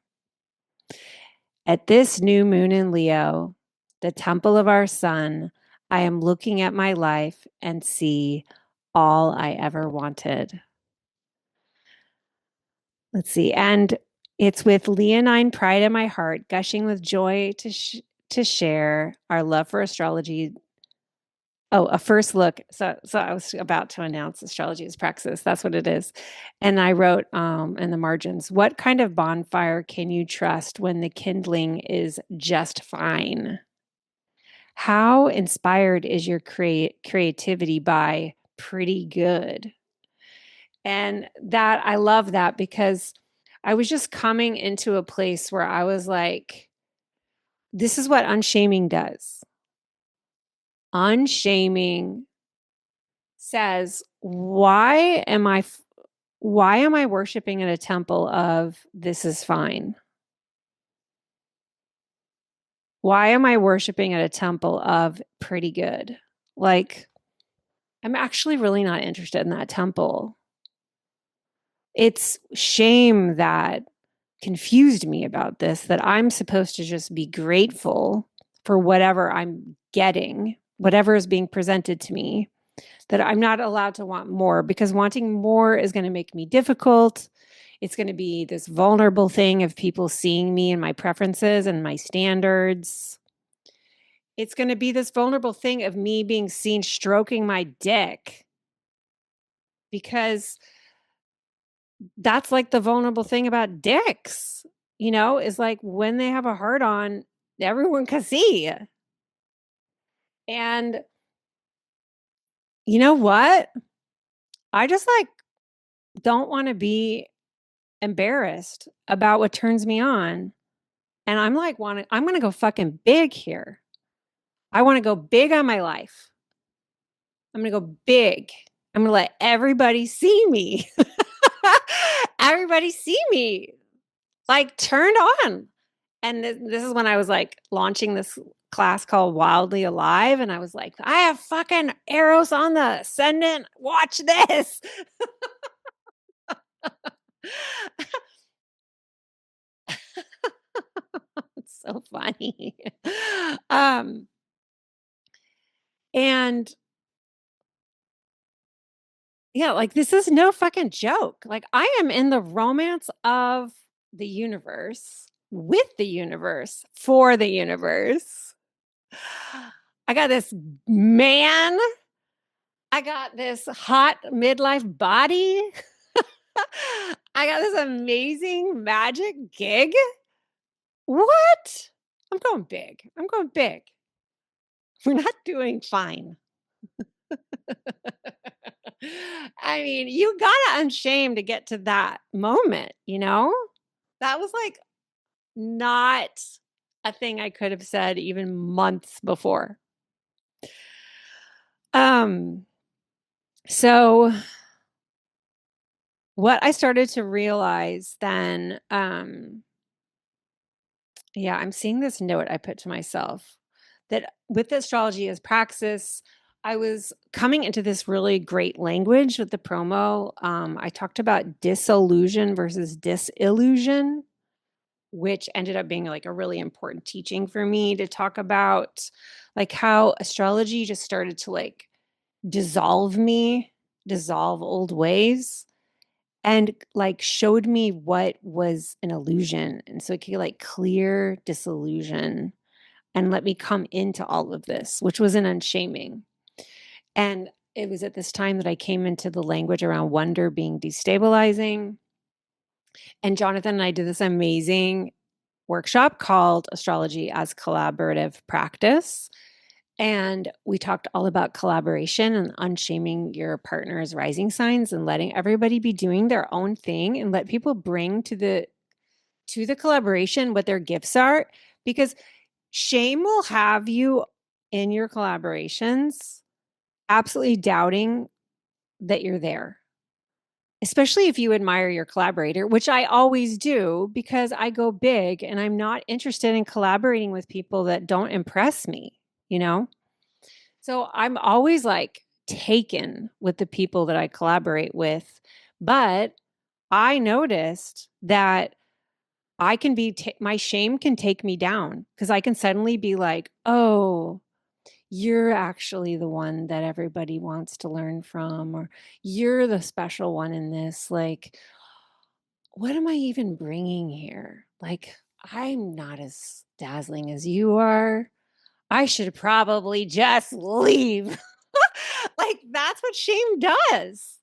Speaker 1: At this new moon in Leo, the temple of our sun, I am looking at my life and see all I ever wanted. Let's see. And it's with leonine pride in my heart, gushing with joy to share our love for astrology. Oh, a first look. So I was about to announce astrology as praxis. That's what it is. And I wrote in the margins, what kind of bonfire can you trust when the kindling is just fine? How inspired is your creativity by pretty good? And that I love that because I was just coming into a place where I was like, this is what unshaming does. Unshaming says, why am I worshiping at a temple of this is fine? Why am I worshiping at a temple of pretty good? Like, I'm actually really not interested in that temple. It's shame that confused me about this, that I'm supposed to just be grateful for whatever I'm getting, whatever is being presented to me, that I'm not allowed to want more because wanting more is going to make me difficult. It's going to be this vulnerable thing of people seeing me and my preferences and my standards. It's going to be this vulnerable thing of me being seen stroking my dick because that's like the vulnerable thing about dicks, is like when they have a hard on, everyone can see. And you know what? I just like don't want to be embarrassed about what turns me on. And I'm like, I'm going to go fucking big here. I want to go big on my life. I'm going to go big. I'm going to let everybody see me. Everybody see me. Like turned on. And this is when I was like launching this class called Wildly Alive. And I was like, I have fucking arrows on the ascendant. Watch this. It's so funny. um, and yeah, like this is no fucking joke. Like I am in the romance of the universe with the universe for the universe. I got this man. I got this hot midlife body. I got this amazing magic gig. What? I'm going big. I'm going big. We're not doing fine. I mean, you gotta unshame to get to that moment, That was like not a thing I could have said even months before. Um, so what I started to realize then, yeah, I'm seeing this note I put to myself that with astrology as praxis, I was coming into this really great language with the promo. I talked about disillusion versus disillusion, which ended up being like a really important teaching for me to talk about, like how astrology just started to like dissolve me, dissolve old ways, and like showed me what was an illusion. And so it could like clear disillusion and let me come into all of this, which was an unshaming. And it was at this time that I came into the language around wonder being destabilizing. And Jonathan and I did this amazing workshop called Astrology as Collaborative Practice. And we talked all about collaboration and unshaming your partner's rising signs and letting everybody be doing their own thing and let people bring to the collaboration what their gifts are, because shame will have you in your collaborations absolutely doubting that you're there, especially if you admire your collaborator, which I always do because I go big and I'm not interested in collaborating with people that don't impress me, you know? So I'm always like taken with the people that I collaborate with. But I noticed that I can be, my shame can take me down because I can suddenly be like, oh, you're actually the one that everybody wants to learn from, or you're the special one in this. Like, what am I even bringing here? Like, I'm not as dazzling as you are. I should probably just leave. Like, that's what shame does.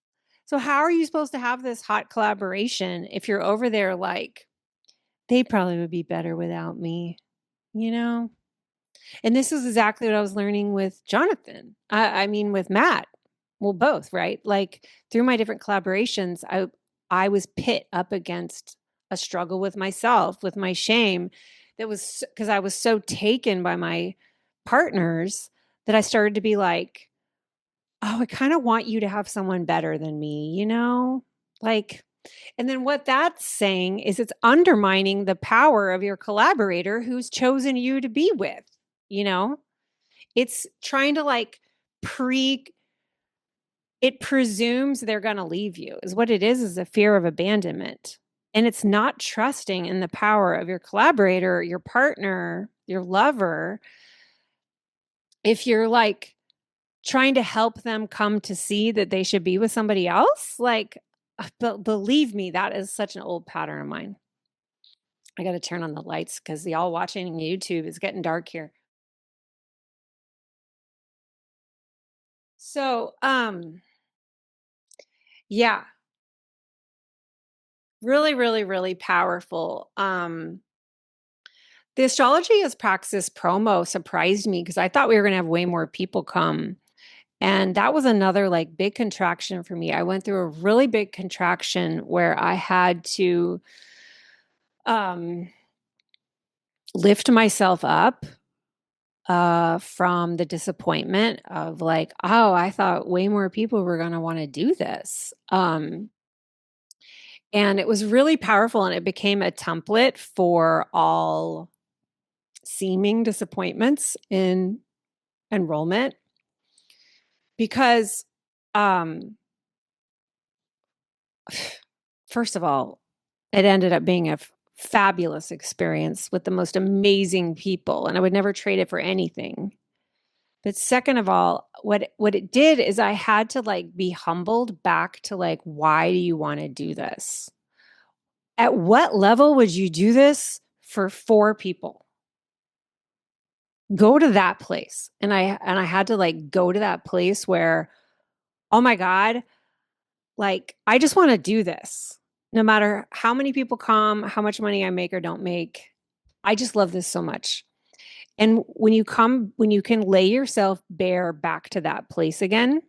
Speaker 1: So, how are you supposed to have this hot collaboration if you're over there like, they probably would be better without me, you know? And this is exactly what I was learning with Jonathan. I mean, with Matt. Well, both, right? Like through my different collaborations, I was pit up against a struggle with myself, with my shame. That was because I was so taken by my partners that I started to be like, oh, I kind of want you to have someone better than me, you know? Like, and then what that's saying is it's undermining the power of your collaborator who's chosen you to be with, you know? It's trying to like pre it presumes they're going to leave you. Is what it is a fear of abandonment. And it's not trusting in the power of your collaborator, your partner, your lover. If you're like trying to help them come to see that they should be with somebody else, like believe me, that is such an old pattern of mine. I got to turn on the lights because y'all watching YouTube is getting dark here. So, yeah, really, really, really powerful. The astrology as praxis promo surprised me because I thought we were going to have way more people come. And that was another like big contraction for me. I went through a really big contraction where I had to um, lift myself up from the disappointment of like, oh, I thought way more people were going to want to do this. And it was really powerful and it became a template for all seeming disappointments in enrollment because um first of all, it ended up being a fabulous experience with the most amazing people and I would never trade it for anything. But second of all, what it did is I had to like be humbled back to like, why do you want to do this? At what level would you do this for four people? Go to that place. And I had to like go to that place where, oh my God, like I just want to do this. No matter how many people come, how much money I make or don't make. I just love this so much. And when you can lay yourself bare back to that place again,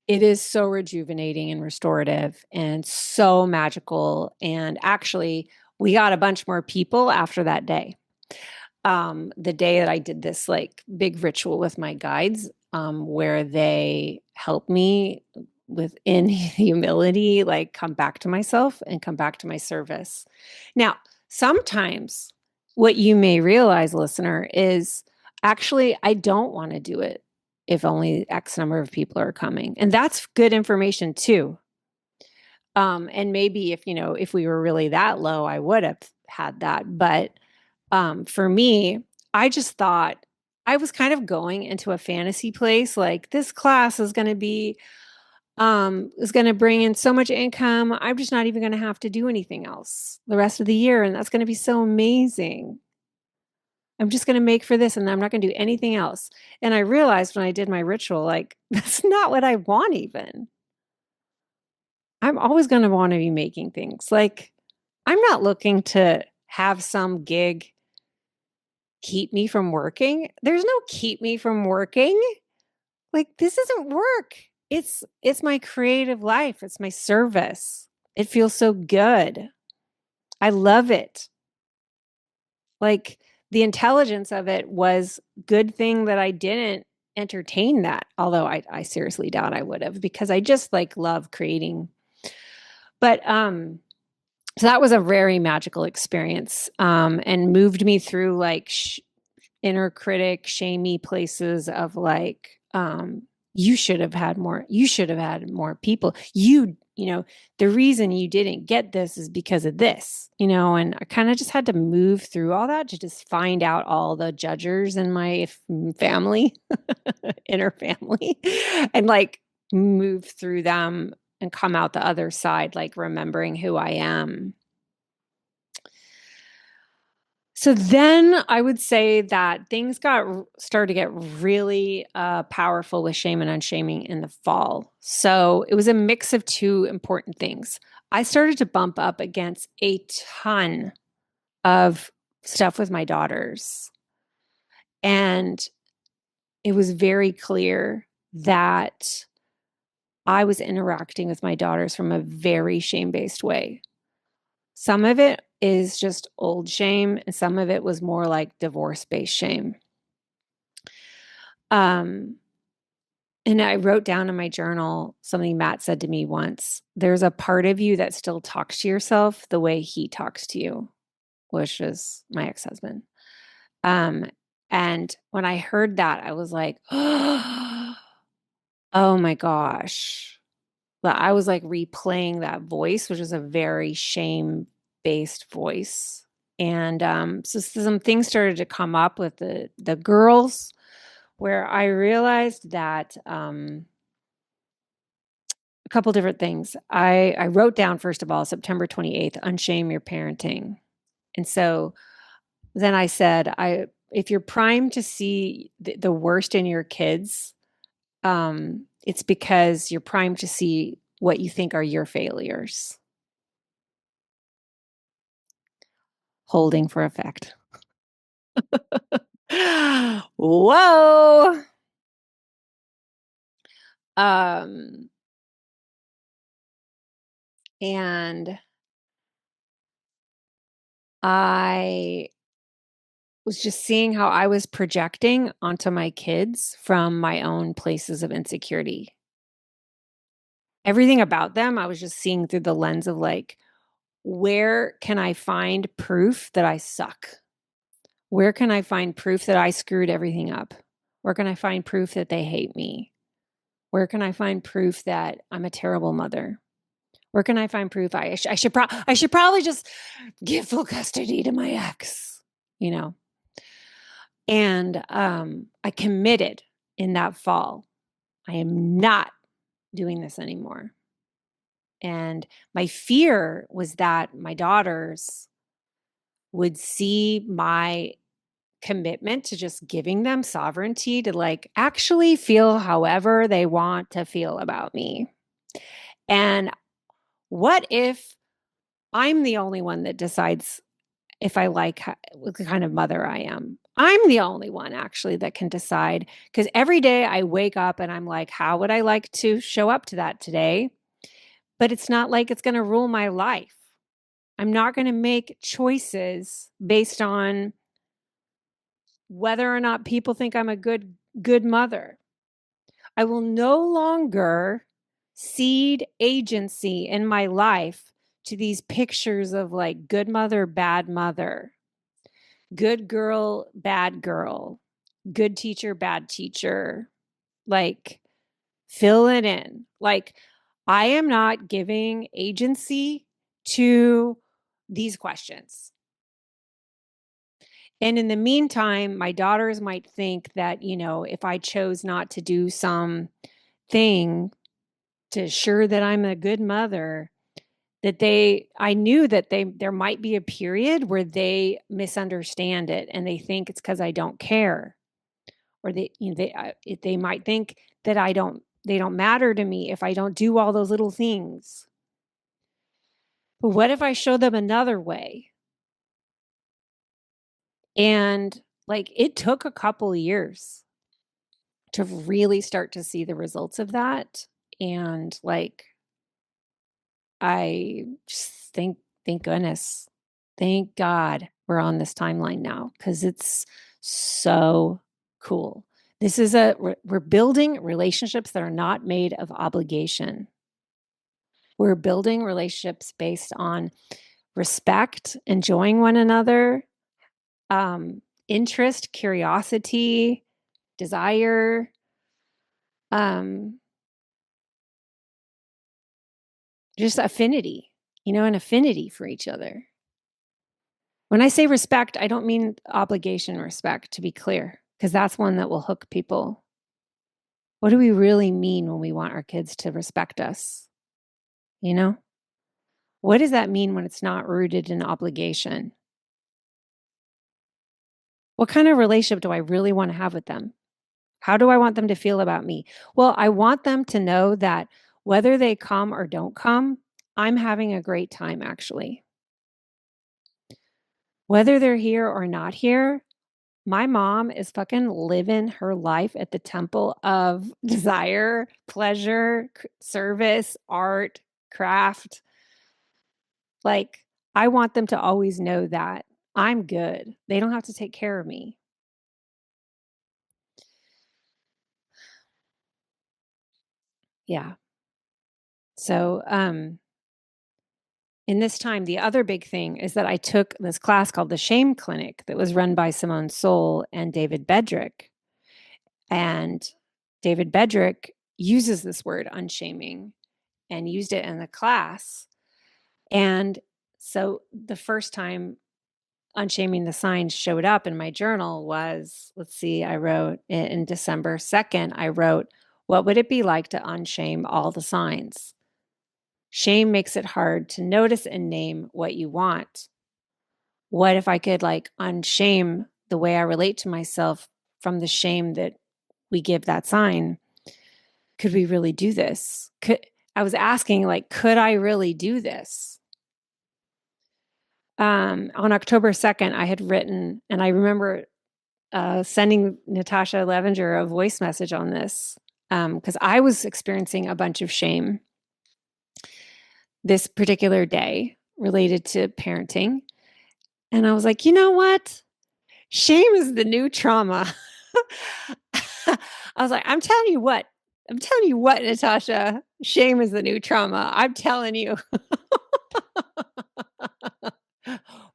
Speaker 1: it is so rejuvenating and restorative and so magical. And actually, we got a bunch more people after that day. The day that I did this like big ritual with my guides, where they help me within humility, like come back to myself and come back to my service. Now, sometimes what you may realize, listener, is actually I don't want to do it if only X number of people are coming. And that's good information too. And maybe if, if we were really that low, I would have had that. But for me, I just thought I was kind of going into a fantasy place. Like this class is going to bring in so much income. I'm just not even going to have to do anything else the rest of the year. And that's going to be so amazing. I'm just going to make for this and I'm not going to do anything else. And I realized when I did my ritual, like, that's not what I want even. I'm always going to want to be making things. Like, I'm not looking to have some gig keep me from working. There's no keep me from working. Like, this isn't work. It's my creative life. It's my service. It feels so good. I love it. Like, the intelligence of it was good thing that I didn't entertain that. Although I seriously doubt I would have, because I just like love creating. But so that was a very magical experience, and moved me through like inner critic, shamey places of like, you should have had more. You should have had more people. You know, the reason you didn't get this is because of this, and I kind of just had to move through all that to just find out all the judgers in my family, inner family, and like move through them and come out the other side, like remembering who I am. So then I would say that things started to get really powerful with shame and unshaming in the fall. So it was a mix of two important things. I started to bump up against a ton of stuff with my daughters. And it was very clear that I was interacting with my daughters from a very shame-based way. Some of it is just old shame, and some of it was more like divorce-based shame. Um, and I wrote down in my journal something Matt said to me once. There's a part of you that still talks to yourself the way he talks to you, which is my ex-husband. Um, and when I heard that, I was like, oh my gosh. But I was like replaying that voice, which is a very shame-based voice. And so some things started to come up with the girls, where I realized that a couple different things. I wrote down, first of all, September 28th, unshame your parenting. And so then I said, if you're primed to see the worst in your kids, it's because you're primed to see what you think are your failures. Holding for effect. Whoa. Um, and I was just seeing how I was projecting onto my kids from my own places of insecurity. Everything about them, I was just seeing through the lens of like, where can I find proof that I suck? Where can I find proof that I screwed everything up? Where can I find proof that they hate me? Where can I find proof that I'm a terrible mother? Where can I find proof I should probably just give full custody to my ex, you know? And I committed in that fall. I am not doing this anymore. And my fear was that my daughters would see my commitment to just giving them sovereignty to like actually feel however they want to feel about me. And what if I'm the only one that decides if I like what kind of mother I am? I'm the only one actually that can decide, because every day I wake up and I'm like, how would I like to show up to that today? But it's not like it's going to rule my life. I'm not going to make choices based on whether or not people think I'm a good mother. I will no longer cede agency in my life to these pictures of like good mother, bad mother, good girl, bad girl, good teacher, bad teacher. Like, fill it in. Like, I am not giving agency to these questions. And in the meantime, my daughters might think that, if I chose not to do some thing to assure that I'm a good mother, that I knew that there might be a period where they misunderstand it and they think it's because I don't care, or they might think that they don't matter to me if I don't do all those little things. But what if I show them another way? And like it took a couple years to really start to see the results of that. And like I just thank goodness. Thank God we're on this timeline now because it's so cool. This is we're building relationships that are not made of obligation. We're building relationships based on respect, enjoying one another, interest, curiosity, desire, um, just affinity, an affinity for each other. When I say respect, I don't mean obligation respect, to be clear, because that's one that will hook people. What do we really mean when we want our kids to respect us? You know? What does that mean when it's not rooted in obligation? What kind of relationship do I really want to have with them? How do I want them to feel about me? Well, I want them to know that whether they come or don't come, I'm having a great time, actually. Whether they're here or not here, my mom is fucking living her life at the temple of desire, pleasure, service, art, craft. Like, I want them to always know that I'm good. They don't have to take care of me. Yeah. So, in this time, the other big thing is that I took this class called the Shame Clinic that was run by Simone Soul and David Bedrick. And David Bedrick uses this word unshaming and used it in the class. And so the first time unshaming the signs showed up in my journal was, let's see, I wrote in December 2nd, I wrote, what would it be like to unshame all the signs? Shame makes it hard to notice and name what you want. What if I could like unshame the way I relate to myself from the shame that we give that sign? Could we really do this? I was asking, like, could I really do this? On October 2nd, I had written, and I remember sending Natasha Levenger a voice message on this because I was experiencing a bunch of shame this particular day related to parenting. And I was like, you know what? Shame is the new trauma. I was like, I'm telling you what, Natasha, shame is the new trauma. I'm telling you.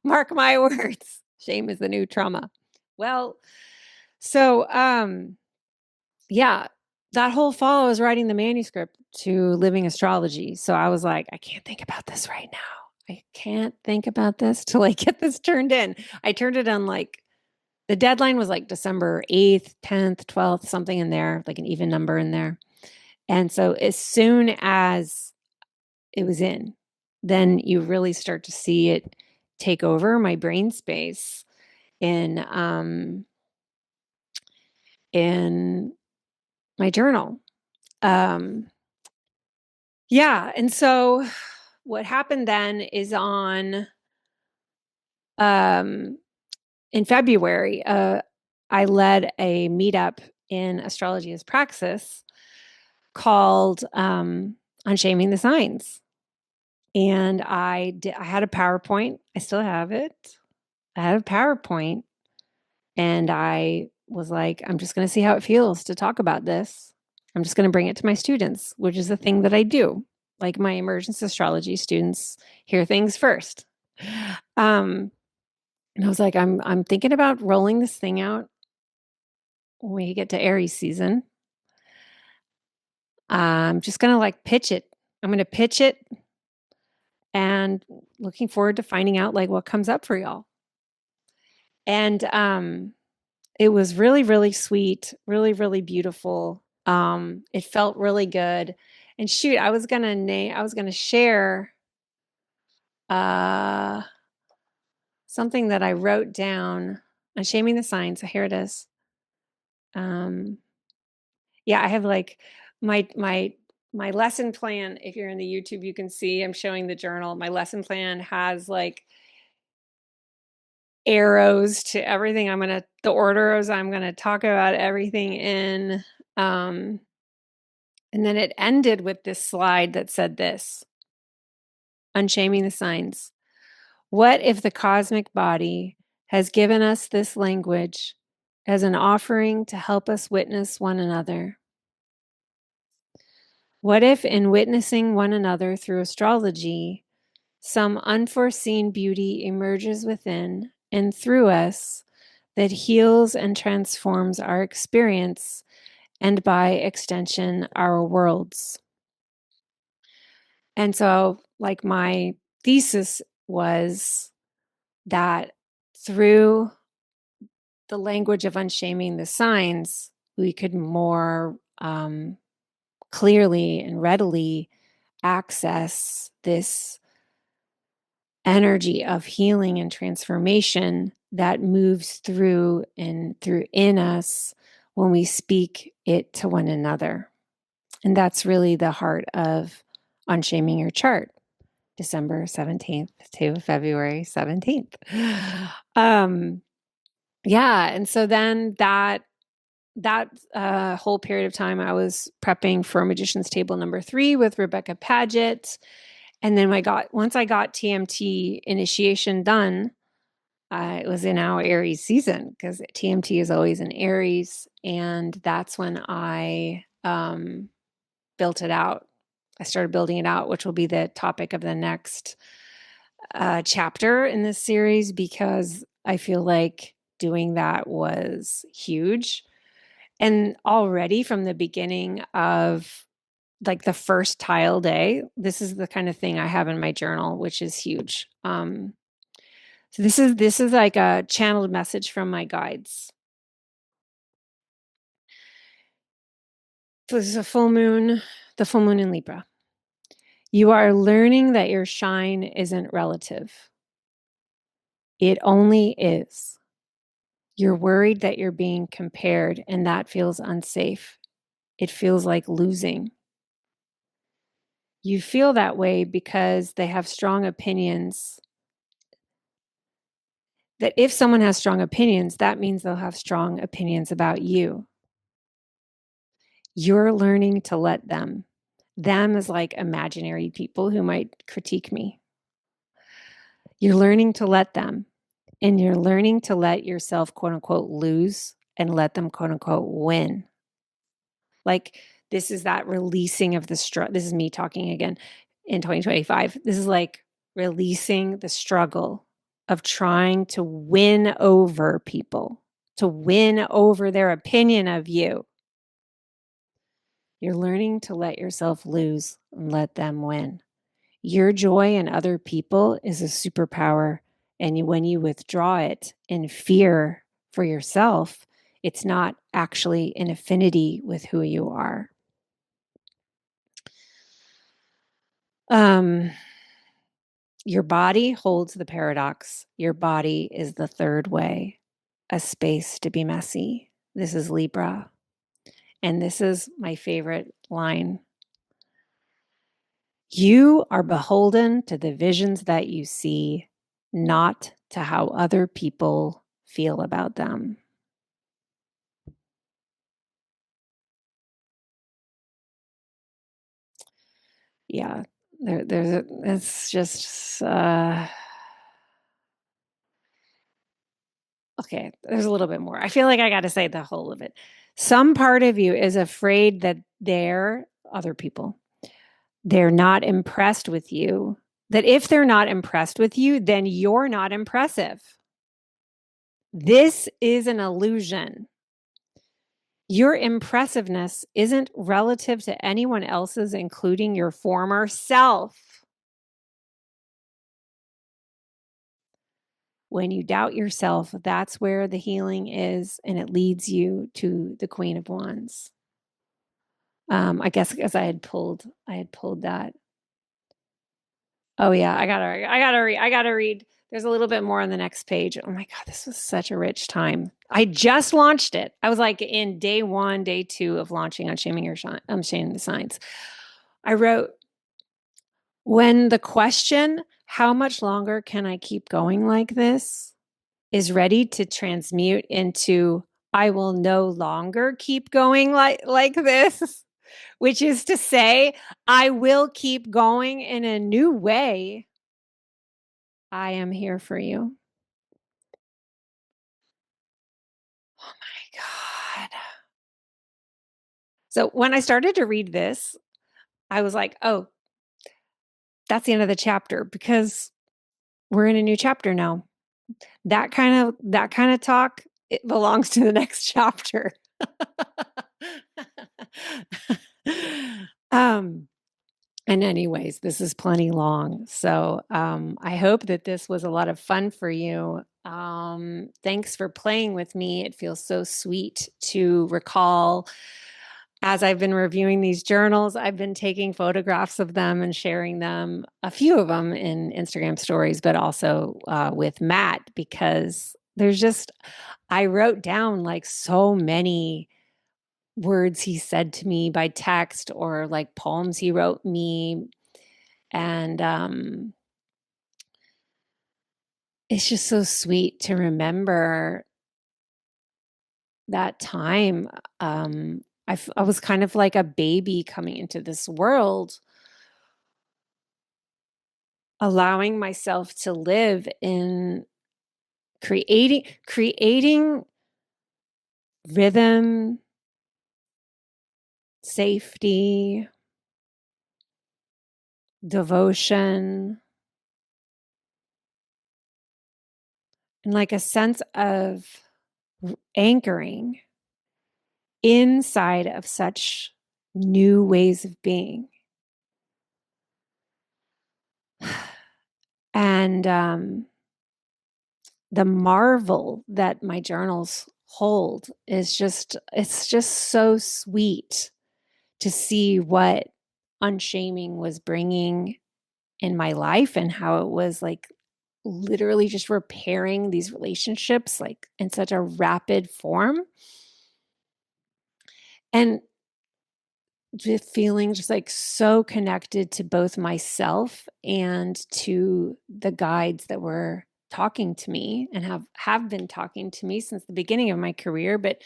Speaker 1: Mark my words. Shame is the new trauma. Well, so yeah, that whole fall I was writing the manuscript to Living Astrology. So I was like, I can't think about this right now. I can't think about this till I get this turned in. I turned it on like the deadline was like December 8th, 10th, 12th, something in there, like an even number in there. And so as soon as it was in, then you really start to see it take over my brain space in my journal. Yeah, and so what happened then is on um in February, I led a meetup in Astrology as Praxis called Unshaming the Signs. And I had a PowerPoint. I still have it. I had a PowerPoint and I was like, I'm just going to see how it feels to talk about this. I'm just going to bring it to my students, which is the thing that I do. Like my emergence astrology students hear things first. And I was like, I'm thinking about rolling this thing out when we get to Aries season. I'm just going to like pitch it. I'm going to pitch it and looking forward to finding out like what comes up for y'all. And it was really, really sweet, really, really beautiful. It felt really good. And shoot, I was gonna share uh something that I wrote down on shaming the signs. So here it is. Yeah, I have like my my lesson plan, if you're in the YouTube, you can see I'm showing the journal. My lesson plan has like arrows to everything the orders I'm going to talk about everything in. And then it ended with this slide that said this: unshaming the signs. What if the cosmic body has given us this language as an offering to help us witness one another? What if, in witnessing one another through astrology, some unforeseen beauty emerges within and through us that heals and transforms our experience and, by extension, our worlds? And so, like, my thesis was that through the language of unshaming the signs, we could more clearly and readily access this energy of healing and transformation that moves through in us when we speak it to one another. And that's really the heart of Unshaming Your Chart, December 17th to February 17th. Yeah. And so then that whole period of time, I was prepping for Magician's Table number 3 with Rebecca Paget. And then once I got TMT initiation done, it was in our Aries season, because TMT is always in Aries. And that's when I built it out. I started building it out, which will be the topic of the next chapter in this series, because I feel like doing that was huge. And already from the beginning of like the first tile day, this is the kind of thing I have in my journal, which is huge. So this is like a channeled message from my guides. So this is the full moon in Libra. You are learning that your shine isn't relative. It only is. You're worried that you're being compared, and that feels unsafe. It feels like losing. You feel that way because they have strong opinions. That if someone has strong opinions, that means they'll have strong opinions about you. You're learning to let them. Them is like imaginary people who might critique me. You're learning to let them, and you're learning to let yourself, quote unquote, lose and let them, quote unquote, win. Like, this is that releasing of the struggle. This is me talking again in 2025. This is like releasing the struggle of trying to win over people, to win over their opinion of you. You're learning to let yourself lose and let them win. Your joy in other people is a superpower. And when you withdraw it in fear for yourself, it's not actually in affinity with who you are. Your body holds the paradox. Your body is the third way, a space to be messy. This is Libra. And this is my favorite line. You are beholden to the visions that you see, not to how other people feel about them. Yeah, it's just, okay, there's a little bit more. I feel like I got to say the whole of it. Some part of you is afraid that other people, they're not impressed with you. That if they're not impressed with you, then you're not impressive. This is an illusion. Your impressiveness isn't relative to anyone else's, including your former self. When you doubt yourself, that's where the healing is, and it leads you to the Queen of Wands. I guess because I had pulled that. Oh yeah, I gotta read. There's a little bit more on the next page. Oh my God, this was such a rich time. I just launched it. I was like in day 1, day 2 of launching Unshaming the Signs. I wrote, when the question, how much longer can I keep going like this, is ready to transmute into, I will no longer keep going like this, which is to say, I will keep going in a new way. I am here for you. Oh my God. So when I started to read this, I was like, oh, that's the end of the chapter because we're in a new chapter now. That kind of talk, it belongs to the next chapter. um and anyways, this is plenty long. So I hope that this was a lot of fun for you. Thanks for playing with me. It feels so sweet to recall. As I've been reviewing these journals, I've been taking photographs of them and sharing them, a few of them in Instagram stories, but also with Matt, because I wrote down like so many words he said to me by text or like poems he wrote me. And it's just so sweet to remember that time. I was kind of like a baby coming into this world, allowing myself to live in creating rhythm, safety, devotion, and like a sense of anchoring inside of such new ways of being. And the marvel that my journals hold is it's just so sweet to see what unshaming was bringing in my life and how it was like literally just repairing these relationships like in such a rapid form, and just feeling just like so connected to both myself and to the guides that were talking to me and have been talking to me since the beginning of my career, but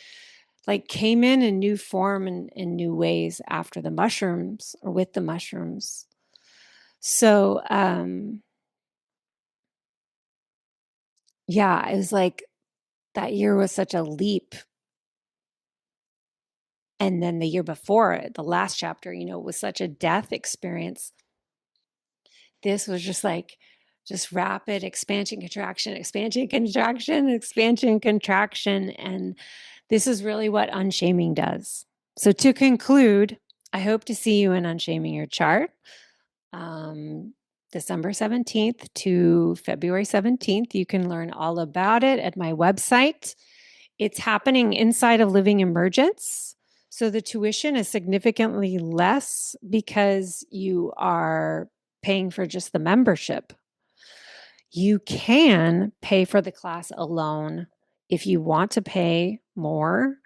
Speaker 1: like came in new form and in new ways after the mushrooms or with the mushrooms. So yeah, it was like that year was such a leap. And then the year before it, the last chapter, was such a death experience. This was just rapid expansion, contraction, expansion, contraction, expansion, contraction. And this is really what unshaming does. So to conclude, I hope to see you in Unshaming Your Chart, December 17th to February 17th. You can learn all about it at my website. It's happening inside of Living Emergence. So the tuition is significantly less because you are paying for just the membership. You can pay for the class alone if you want to pay more,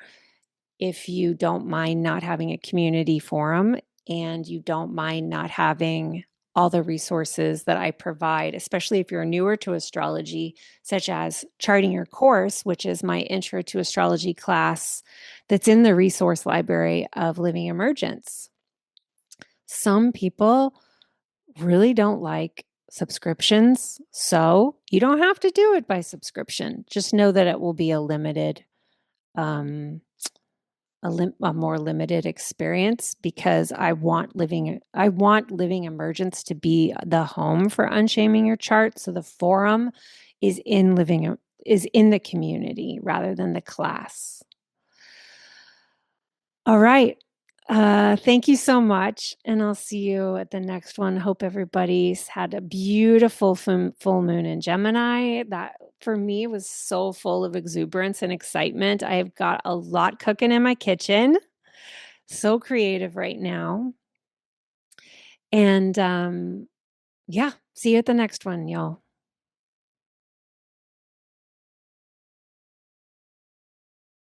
Speaker 1: if you don't mind not having a community forum, and you don't mind not having all the resources that I provide, especially if you're newer to astrology, such as charting your course, which is my intro to astrology class that's in the resource library of Living Emergence. Some people really don't like subscriptions, so you don't have to do it by subscription. Just know that it will be a limited a more limited experience, because I want living emergence to be the home for Unshaming Your Chart. So the forum is in the community rather than the class. All right. Thank you so much. And I'll see you at the next one. Hope everybody's had a beautiful full moon in Gemini. That for me was so full of exuberance and excitement. I have got a lot cooking in my kitchen. So creative right now. And yeah, see you at the next one, y'all.